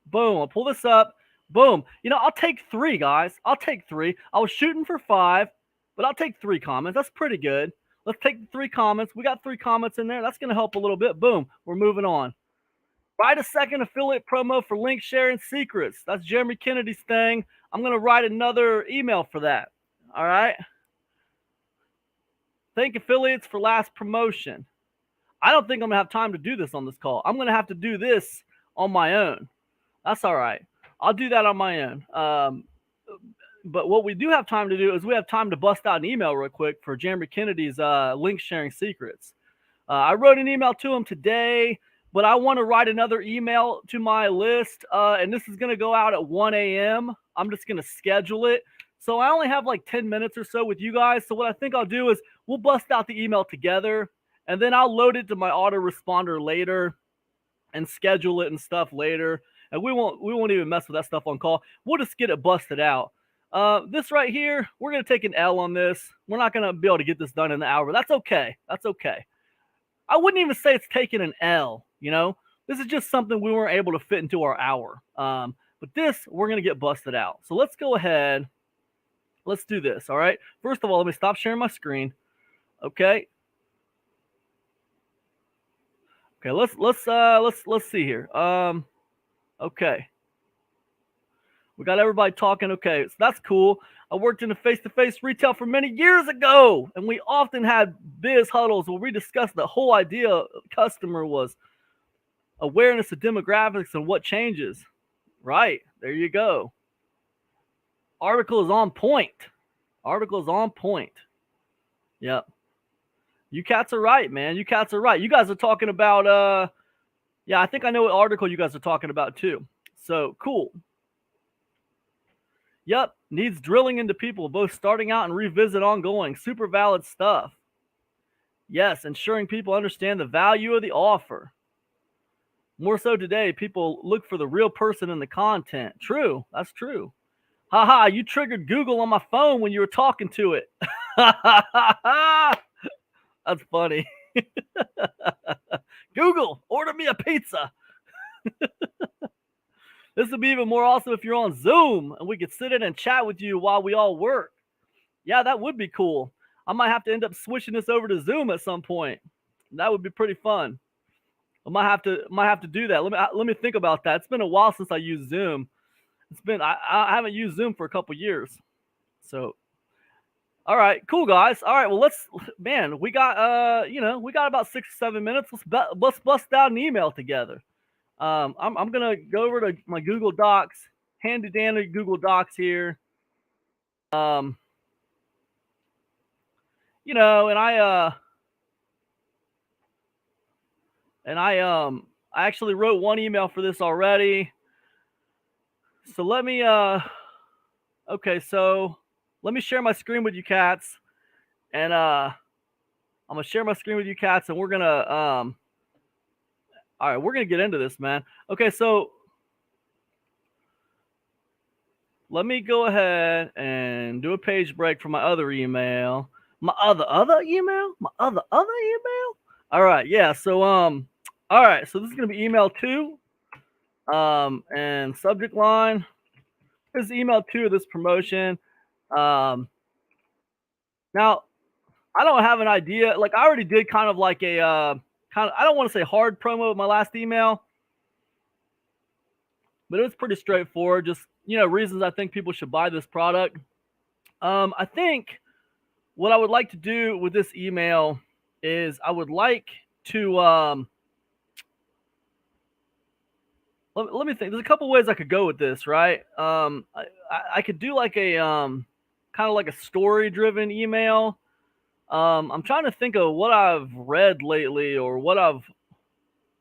boom, I'll pull this up. Boom. I'll take 3, guys. I'll take 3. I was shooting for 5, but I'll take 3 comments. That's pretty good. Let's take 3 comments. We got 3 comments in there. That's going to help a little bit. Boom. We're moving on. Write a second affiliate promo for link sharing secrets. That's Jeremy Kennedy's thing. I'm going to write another email for that. All right. Thank affiliates for last promotion. I don't think I'm going to have time to do this on this call. I'm going to have to do this on my own. That's all right. I'll do that on my own. But what we do have time to do is we have time to bust out an email real quick for Jeremy Kennedy's link sharing secrets. I wrote an email to him today, but I want to write another email to my list. And this is going to go out at 1 a.m. I'm just going to schedule it. So I only have like 10 minutes or so with you guys. So what I think I'll do is we'll bust out the email together, and then I'll load it to my autoresponder later and schedule it and stuff later. And we won't even mess with that stuff on call. We'll just get it busted out. This right here, we're going to take an L on this. We're not going to be able to get this done in the hour. That's okay. That's okay. I wouldn't even say it's taking an L, This is just something we weren't able to fit into our hour. But this, we're going to get busted out. So let's go ahead. Let's do this, all right? First of all, let me stop sharing my screen. Okay. Okay, let's see here. Okay. We got everybody talking. Okay, so that's cool. I worked in a face-to-face retail for many years ago, and we often had biz huddles where we discussed the whole idea of customer was awareness of demographics and what changes. Right, there you go. Article is on point. Article is on point. Yep. You cats are right, man. You cats are right. You guys are talking about yeah, I think I know what article you guys are talking about too. So cool. Yep, needs drilling into people, both starting out and revisit ongoing. Super valid stuff. Yes, ensuring people understand the value of the offer. More so today, people look for the real person in the content. True, that's true. Haha, you triggered Google on my phone when you were talking to it. That's funny. Google, order me a pizza. This would be even more awesome if you're on Zoom and we could sit in and chat with you while we all work. Yeah, that would be cool. I might have to end up switching this over to Zoom at some point. That would be pretty fun. I might have to do that. Let me think about that. It's been a while since I used Zoom. I haven't used Zoom for a couple years. So all right, cool guys. All right, well we got we got about 6 or 7 minutes. Let's bust out an email together. I'm gonna go over to my Google Docs, handy dandy Google Docs here. And I actually wrote one email for this already. So let me okay, so let me share my screen with you cats. And I'm gonna share my screen with you cats, and we're gonna all right, we're gonna get into this, man. Okay, so let me go ahead and do a page break for my other email. My other email? My other email? All right, yeah. So all right, so this is gonna be email 2. And subject line is email 2 of this promotion. Now I don't have an idea. Like I already did kind of like a I don't want to say hard promo with my last email, but it was pretty straightforward. Just reasons I think people should buy this product. I think what I would like to do with this email is I would like to let me think. There's a couple ways I could go with this, right? I could do like a kind of like a story driven email. I'm trying to think of what I've read lately or what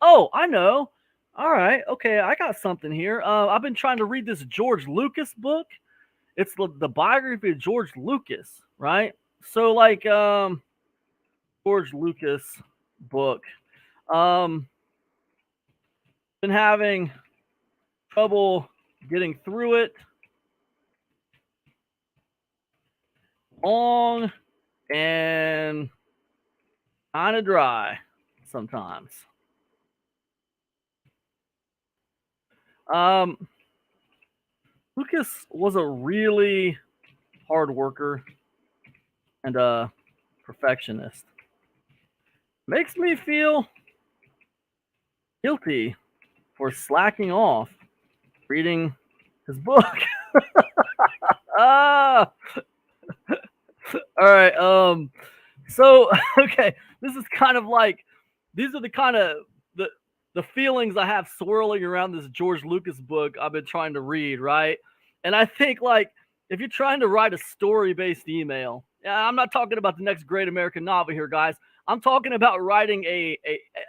oh, I know. All right. Okay. I got something here. I've been trying to read this George Lucas book. It's the biography of George Lucas, right? So like, George Lucas book. Been having trouble getting through it. Long and kind of dry sometimes. Lucas was a really hard worker and a perfectionist. Makes me feel guilty for slacking off reading his book. All right. So okay, this is kind of like these are the kind of the feelings I have swirling around this George Lucas book I've been trying to read, right? And I think like if you're trying to write a story-based email, I'm not talking about the next great American novel here, guys. I'm talking about writing a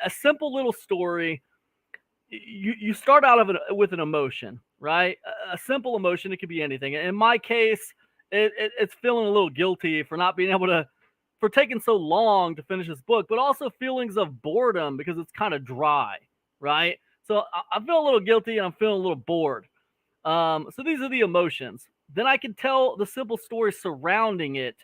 simple little story. You start out with an emotion, right? A simple emotion. It could be anything. In my case, it's feeling a little guilty for not being able to, for taking so long to finish this book, but also feelings of boredom because it's kind of dry, right? So I feel a little guilty and I'm feeling a little bored. So these are the emotions. Then I can tell the simple story surrounding it,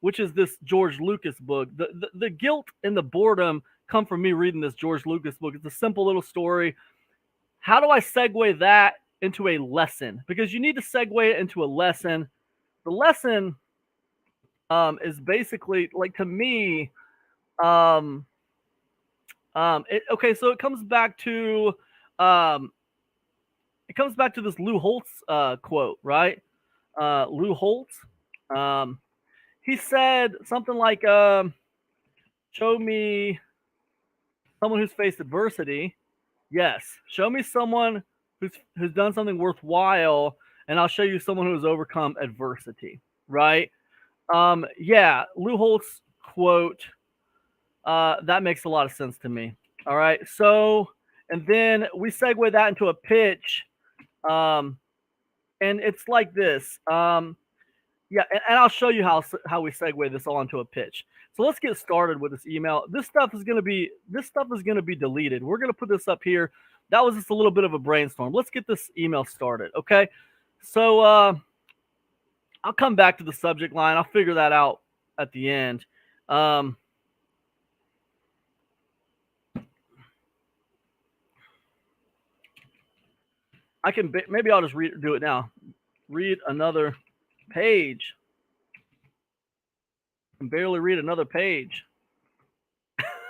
which is this George Lucas book. The guilt and the boredom come from me reading this George Lucas book. It's a simple little story. How do I segue that into a lesson? Because you need to segue it into a lesson. The lesson is basically like, to me, okay, so um, it comes back to this Lou Holtz quote, right? Lou Holtz, um, he said something like, "Show me someone who's faced adversity. Yes, show me someone who's done something worthwhile, and I'll show you someone who has overcome adversity." Right? Yeah, Lou Holtz quote. That makes a lot of sense to me. All right, so and then we segue that into a pitch, um, and it's like this. Yeah, and I'll show you how we segue this all into a pitch. So let's get started with this email. This stuff is gonna be deleted. We're gonna put this up here. That was just a little bit of a brainstorm. Let's get this email started, okay? So I'll come back to the subject line. I'll figure that out at the end. Maybe I'll just do it now. Read another page. I can barely read another page.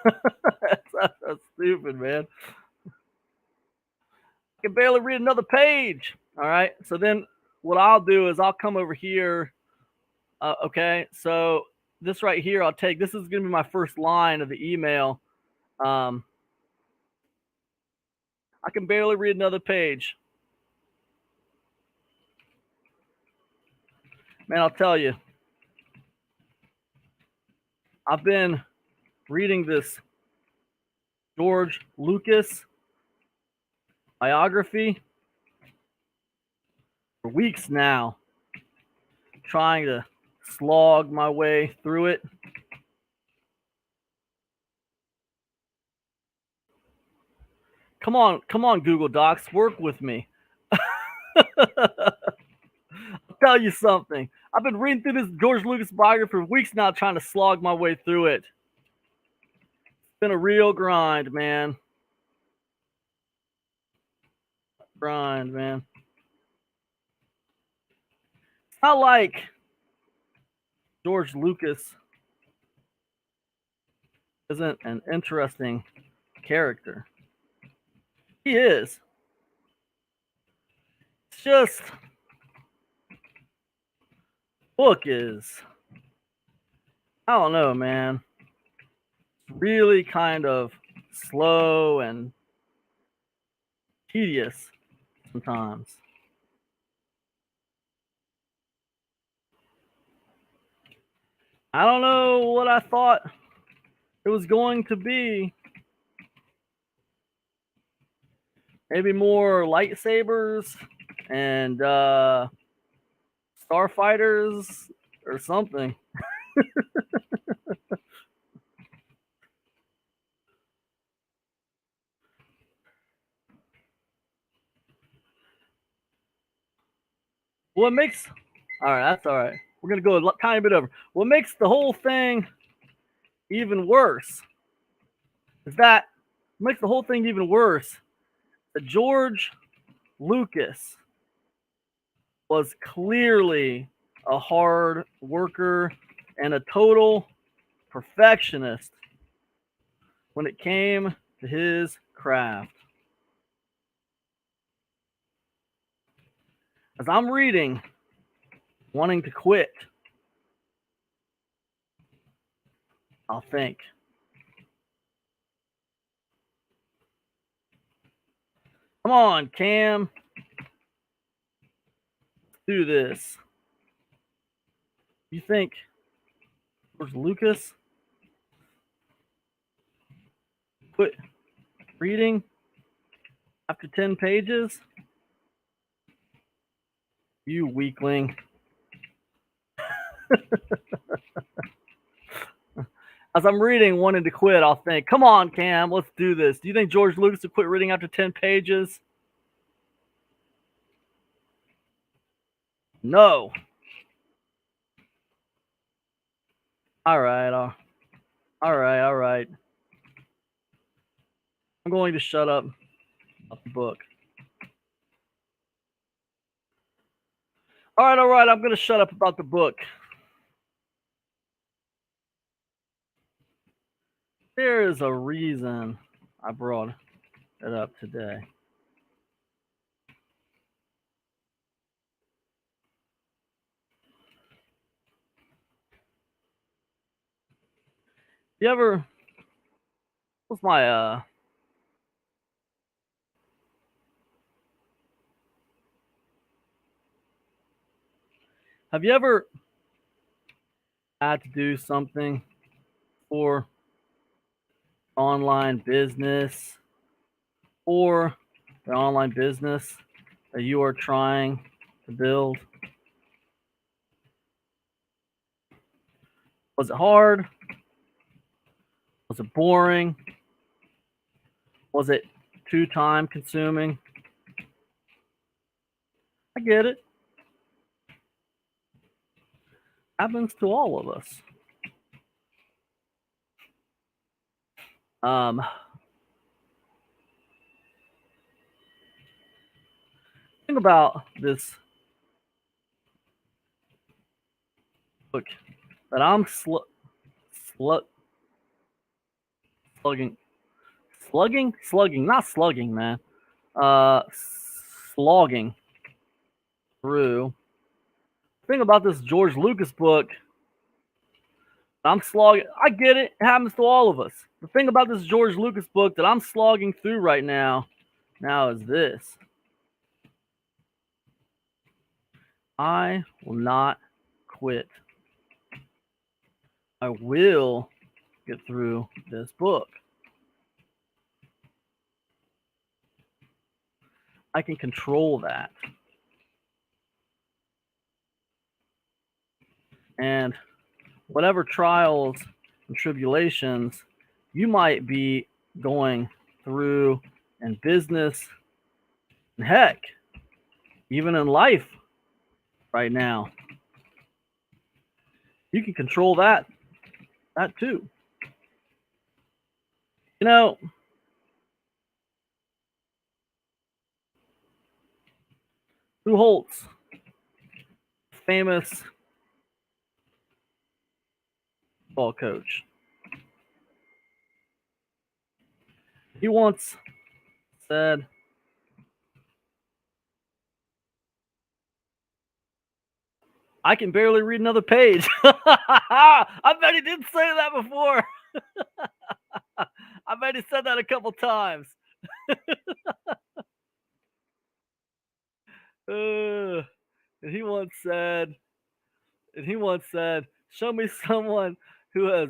that's stupid, man. I can barely read another page. All right. So then what I'll do is I'll come over here. Okay. So this right here, this is going to be my first line of the email. I can barely read another page. Man, I'll tell you, I've been reading this George Lucas biography for weeks now, trying to slog my way through it. Come on, Google Docs, work with me. I'll tell you something. I've been reading through this George Lucas biography for weeks now, trying to slog my way through it. It's been a real grind, man. Grind, man. It's not like George Lucas isn't an interesting character. He is. It's just book is, I don't know, man. Really kind of slow and tedious sometimes. I don't know what I thought it was going to be. Maybe more lightsabers and starfighters or something. What makes All right, that's all right. We're gonna go a tiny bit over. What makes the whole thing even worse is that makes the whole thing even worse. That George Lucas was clearly a hard worker and a total perfectionist when it came to his craft. As I'm reading, wanting to quit, I'll think, come on, Cam, do this. You think George Lucas quit reading after 10 pages? You weakling. As I'm reading, wanting to quit, I'll think, come on, Cam, let's do this. Do you think George Lucas would quit reading after 10 pages? No. All right. All right. I'm going to shut up about the book. All right. I'm going to shut up about the book. There is a reason I brought it up today. You ever, what's my, have you ever had to do something for online business or the online business that you are trying to build? Was it hard? Was it boring? Was it too time consuming? I get it. Happens to all of us. Think about this book that I'm slugging, not slugging, man. Slogging through. Think about this George Lucas book. I'm slogging. I get it. It happens to all of us. The thing about this George Lucas book that I'm slogging through right now is this. I will not quit. I will get through this book. I can control that. And whatever trials and tribulations you might be going through in business, and heck, even in life right now, you can control that too. You know, Lou Holtz, famous ball coach, he once said, I can barely read another page. I bet he did say that before. I bet he said that a couple times. And he once said, show me someone who has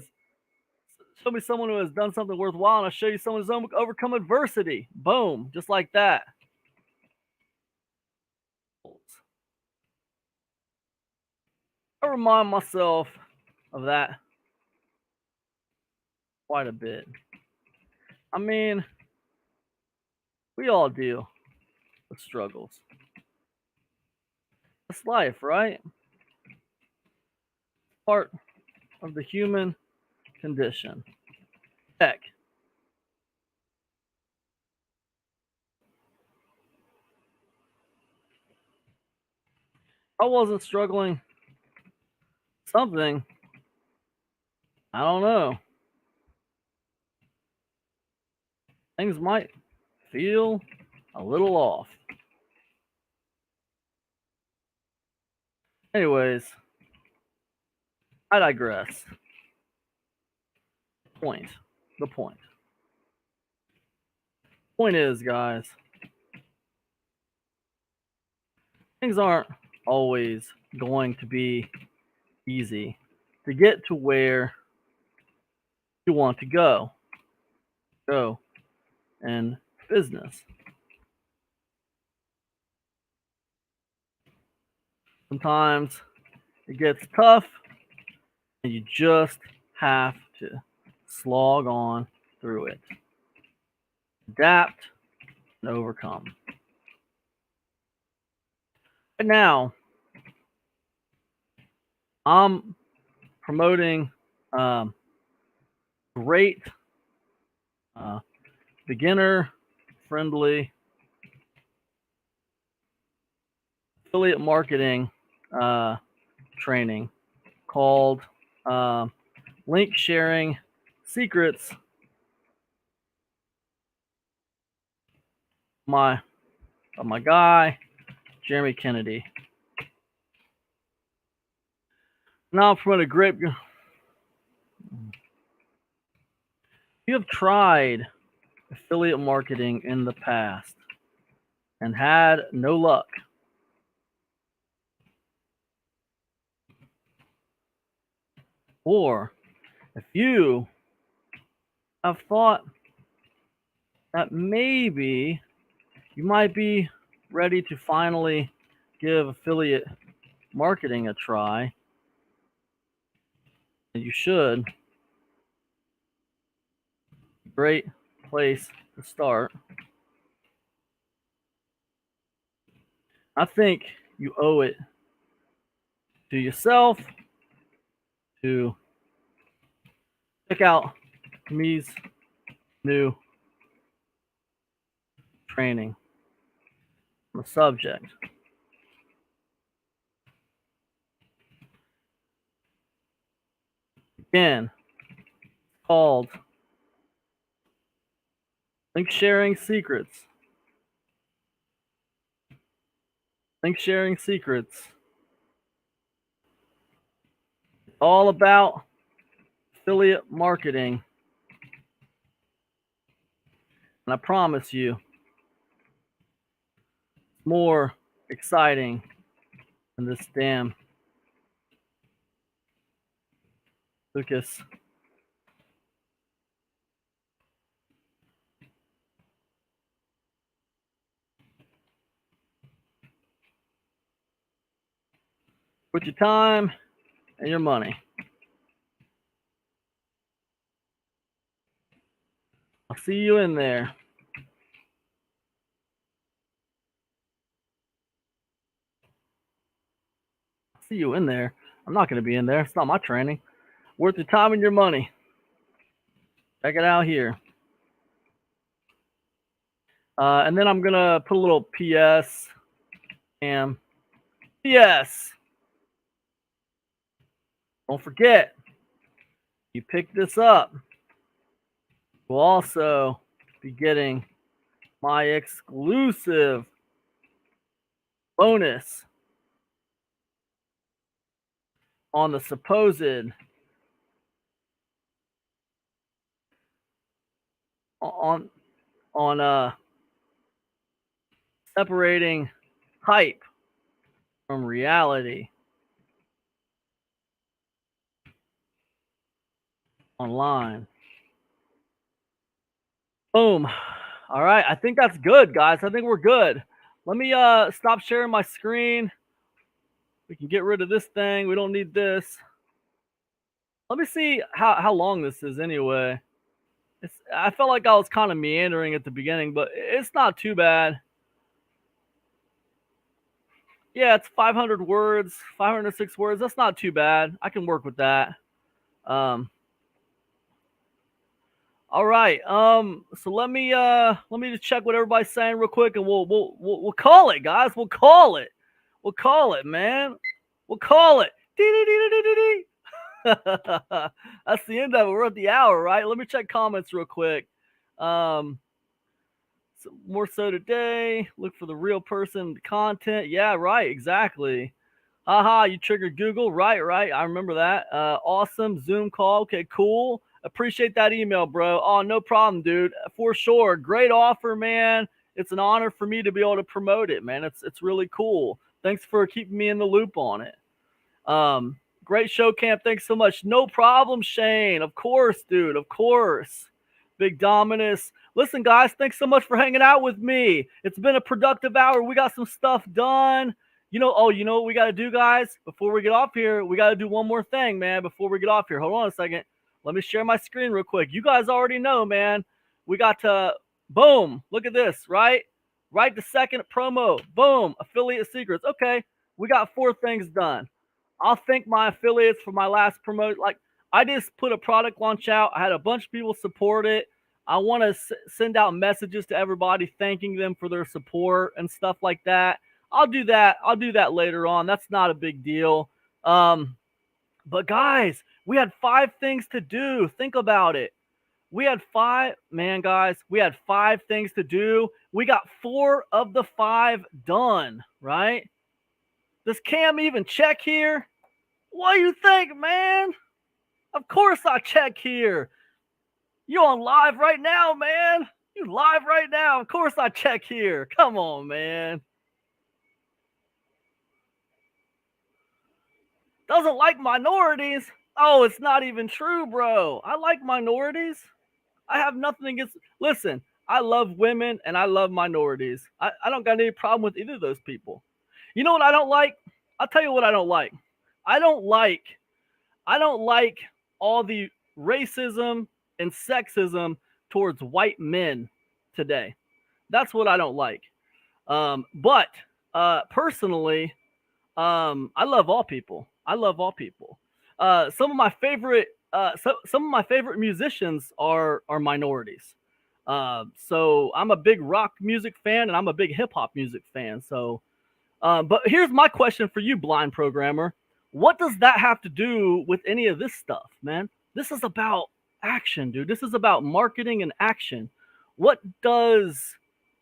done something worthwhile, and I'll show you someone who's overcome adversity. Boom, just like that. I remind myself of that quite a bit. I mean, we all deal with struggles. It's life, right? Part of the human condition. Heck, I wasn't struggling something, I don't know. Things might feel a little off. Anyways, I digress. The point is, guys, things aren't always going to be easy to get to where you want to go in business. Sometimes it gets tough and you just have to slog on through it, adapt, and overcome. And now, I'm promoting great beginner-friendly affiliate marketing training called Link Sharing Secrets my guy, Jeremy Kennedy. Now from a great. You have tried affiliate marketing in the past and had no luck. Or if you have thought that maybe you might be ready to finally give affiliate marketing a try, and you should, great place to start. I think you owe it to yourself to check out me's new training on the subject. Again, it's called Link Sharing Secrets. Link Sharing Secrets. It's all about affiliate marketing. And I promise you, it's more exciting than this damn Lucas. Put your time and your money. I'll see you in there. I'll see you in there. I'm not going to be in there. It's not my training. Worth your time and your money. Check it out here. And then I'm going to put a little PS. P.S. Don't forget, you pick this up, you'll also be getting my exclusive bonus on the supposed on separating hype from reality online. Boom. All right, I think that's good, guys. I think we're good. Let me stop sharing my screen. We can get rid of this thing. We don't need this. Let me see how long this is anyway. I felt like I was kind of meandering at the beginning, but it's not too bad. Yeah, it's 500 words, 506 words. That's not too bad. I can work with that. All right. So let me just check what everybody's saying real quick, and we'll call it, guys. We'll call it. We'll call it, man. We'll call it. That's the end of it. We're at the hour, right? Let me check comments real quick. So more so today. Look for the real person content. Yeah, right. Exactly. Haha, you triggered Google. Right. I remember that. Awesome. Zoom call. Okay, cool. Appreciate that email, bro. Oh, no problem, dude. For sure. Great offer, man. It's an honor for me to be able to promote it, man. It's really cool. Thanks for keeping me in the loop on it. Great show, Camp. Thanks so much. No problem, Shane. Of course, dude. Of course. Big Dominus. Listen, guys, thanks so much for hanging out with me. It's been a productive hour. We got some stuff done. You know what we got to do, guys? Before we get off here, we got to do one more thing, man, before we get off here. Hold on a second. Let me share my screen real quick. You guys already know, man. We got to, boom, look at this, right? Right the second promo. Boom, affiliate secrets. Okay, we got 4 things done. I'll thank my affiliates for my last promote. Like, I just put a product launch out. I had a bunch of people support it. I want to send out messages to everybody thanking them for their support and stuff like that. I'll do that. I'll do that later on. That's not a big deal. But guys, we had 5 things to do. Think about it. We had five, man, guys, we had 5 things to do. We got 4 of the 5 done, right? Does Cam even check here? What do you think, man? Of course I check here. You on live right now, man. You live right now. Of course I check here. Come on, man. Doesn't like minorities. Oh, it's not even true, bro. I like minorities. I have nothing against. Listen, I love women and I love minorities. I don't got any problem with either of those people. You know what I don't like? I'll tell you what I don't like. I don't like all the racism and sexism towards white men today. That's what I don't like. But personally, I love all people. I love all people. Some of my favorite musicians are minorities. So I'm a big rock music fan and I'm a big hip hop music fan. So, but here's my question for you, blind programmer. What does that have to do with any of this stuff, man? This is about action, dude. This is about marketing and action. What does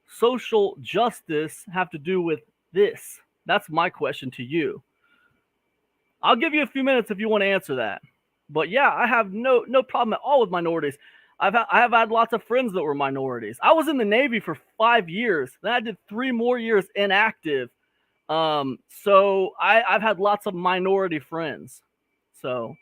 social justice have to do with this? That's my question to you. I'll give you a few minutes if you want to answer that. But yeah, I have no problem at all with minorities. I have had lots of friends that were minorities. I was in the Navy for 5 years. Then I did 3 more years inactive. So I've had lots of minority friends. So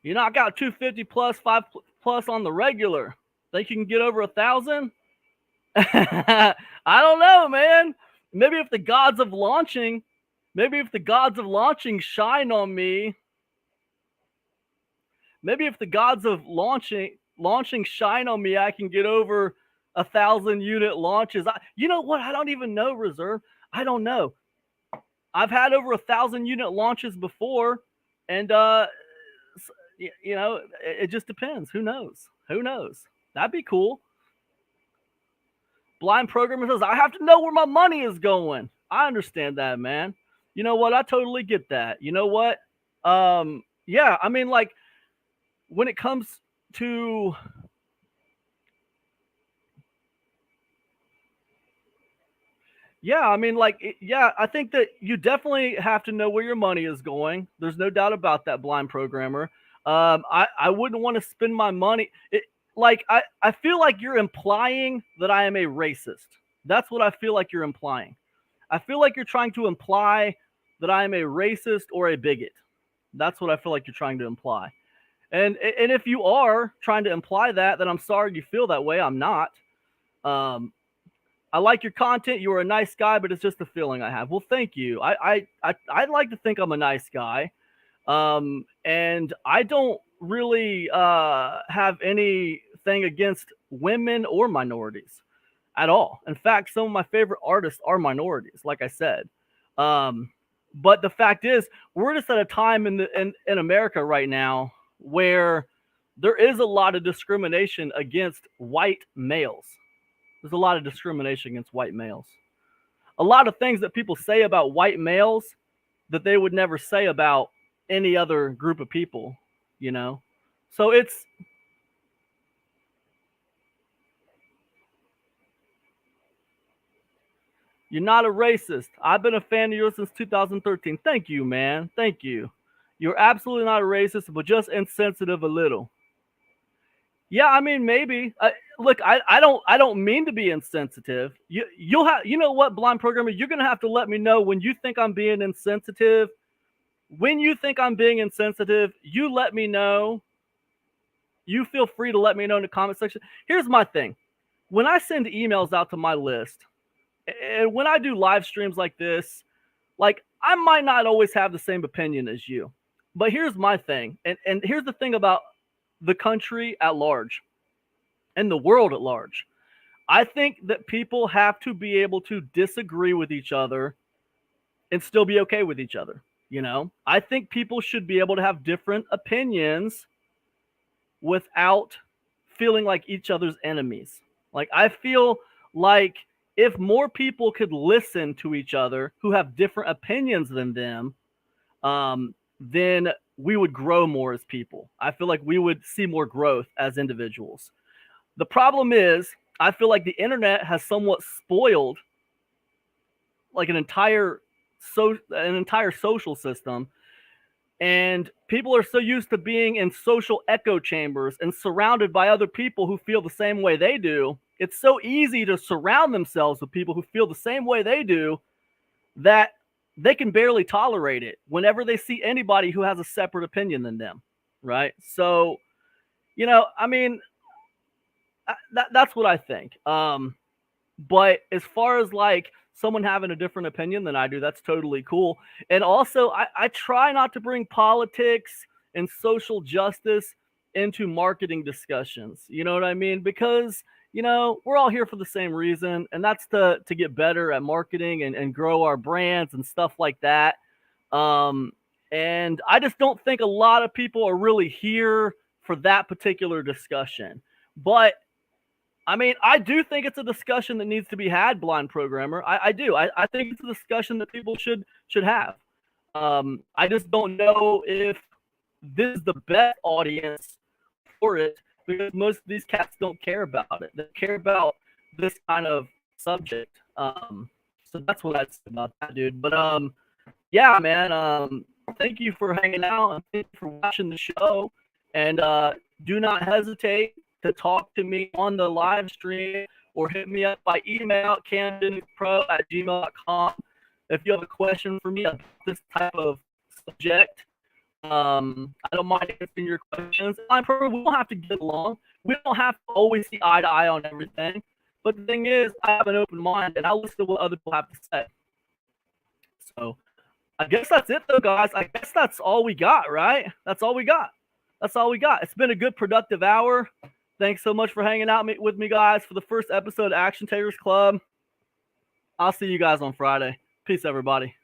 I got 250 plus 5 plus on the regular. Think you can get over 1,000? I don't know, man. Maybe if the gods of launching shine on me, maybe if the gods of launching shine on me, I can get over 1,000 unit launches. You know what? I don't even know, Reserve. I don't know. I've had over 1,000 unit launches before, and it just depends. Who knows? That'd be cool. Blind programmer says, I have to know where my money is going. I understand that, man. You know what? I totally get that. You know what? Yeah, I mean, like, when it comes to I think that you definitely have to know where your money is going. There's no doubt about that, blind programmer. I wouldn't want to spend my money. I feel like you're implying that I am a racist. That's what I feel like you're implying. I feel like you're trying to imply that I am a racist or a bigot. That's what I feel like you're trying to imply. And if you are trying to imply that, then I'm sorry you feel that way. I'm not. I like your content. You are a nice guy, but it's just a feeling I have. Well, thank you. I'd like to think I'm a nice guy. And I don't really have anything against women or minorities at all. In fact, some of my favorite artists are minorities, like I said. But the fact is, we're just at a time in America right now where there is a lot of discrimination against white males. There's a lot of discrimination against white males. A lot of things that people say about white males that they would never say about any other group of people, you know? So you're not a racist. I've been a fan of yours since 2013. Thank you, man. Thank you. You're absolutely not a racist, but just insensitive a little. Yeah, I mean, maybe. Look, I don't mean to be insensitive. You'll have, you know what, blind programmer, you're gonna have to let me know when you think I'm being insensitive. When you think I'm being insensitive, you let me know. You feel free to let me know in the comment section. Here's my thing. When I send emails out to my list, and when I do live streams like this, like, I might not always have the same opinion as you. But here's my thing. And here's the thing about the country at large and the world at large. I think that people have to be able to disagree with each other and still be okay with each other. You know, I think people should be able to have different opinions without feeling like each other's enemies. Like, I feel like if more people could listen to each other who have different opinions than them, then we would grow more as people. I feel like we would see more growth as individuals. The problem is, I feel like the internet has somewhat spoiled like an entire social system, and people are so used to being in social echo chambers and surrounded by other people who feel the same way they do. It's so easy to surround themselves with people who feel the same way they do that they can barely tolerate it whenever they see anybody who has a separate opinion than them, right? So, I mean, that's what I think. But as far as like someone having a different opinion than I do, that's totally cool. And also, I try not to bring politics and social justice into marketing discussions. You know what I mean? Because, we're all here for the same reason, and that's to get better at marketing and grow our brands and stuff like that. And I just don't think a lot of people are really here for that particular discussion. But I mean, I do think it's a discussion that needs to be had, blind programmer. I do. I think it's a discussion that people should have. I just don't know if this is the best audience for it, because most of these cats don't care about it. They care about this kind of subject. So that's what I'd say about that, dude. But yeah, man. Thank you for hanging out and thank you for watching the show. And do not hesitate to talk to me on the live stream or hit me up by email, camdenpro@gmail.com. If you have a question for me about this type of subject, I don't mind answering your questions. I'm probably, we don't have to get along. We don't have to always see eye to eye on everything. But the thing is, I have an open mind and I'll listen to what other people have to say. So I guess that's it though, guys. I guess that's all we got, right? That's all we got. That's all we got. It's been a good productive hour. Thanks so much for hanging out with me, guys, for the first episode of Action Takers Club. I'll see you guys on Friday. Peace, everybody.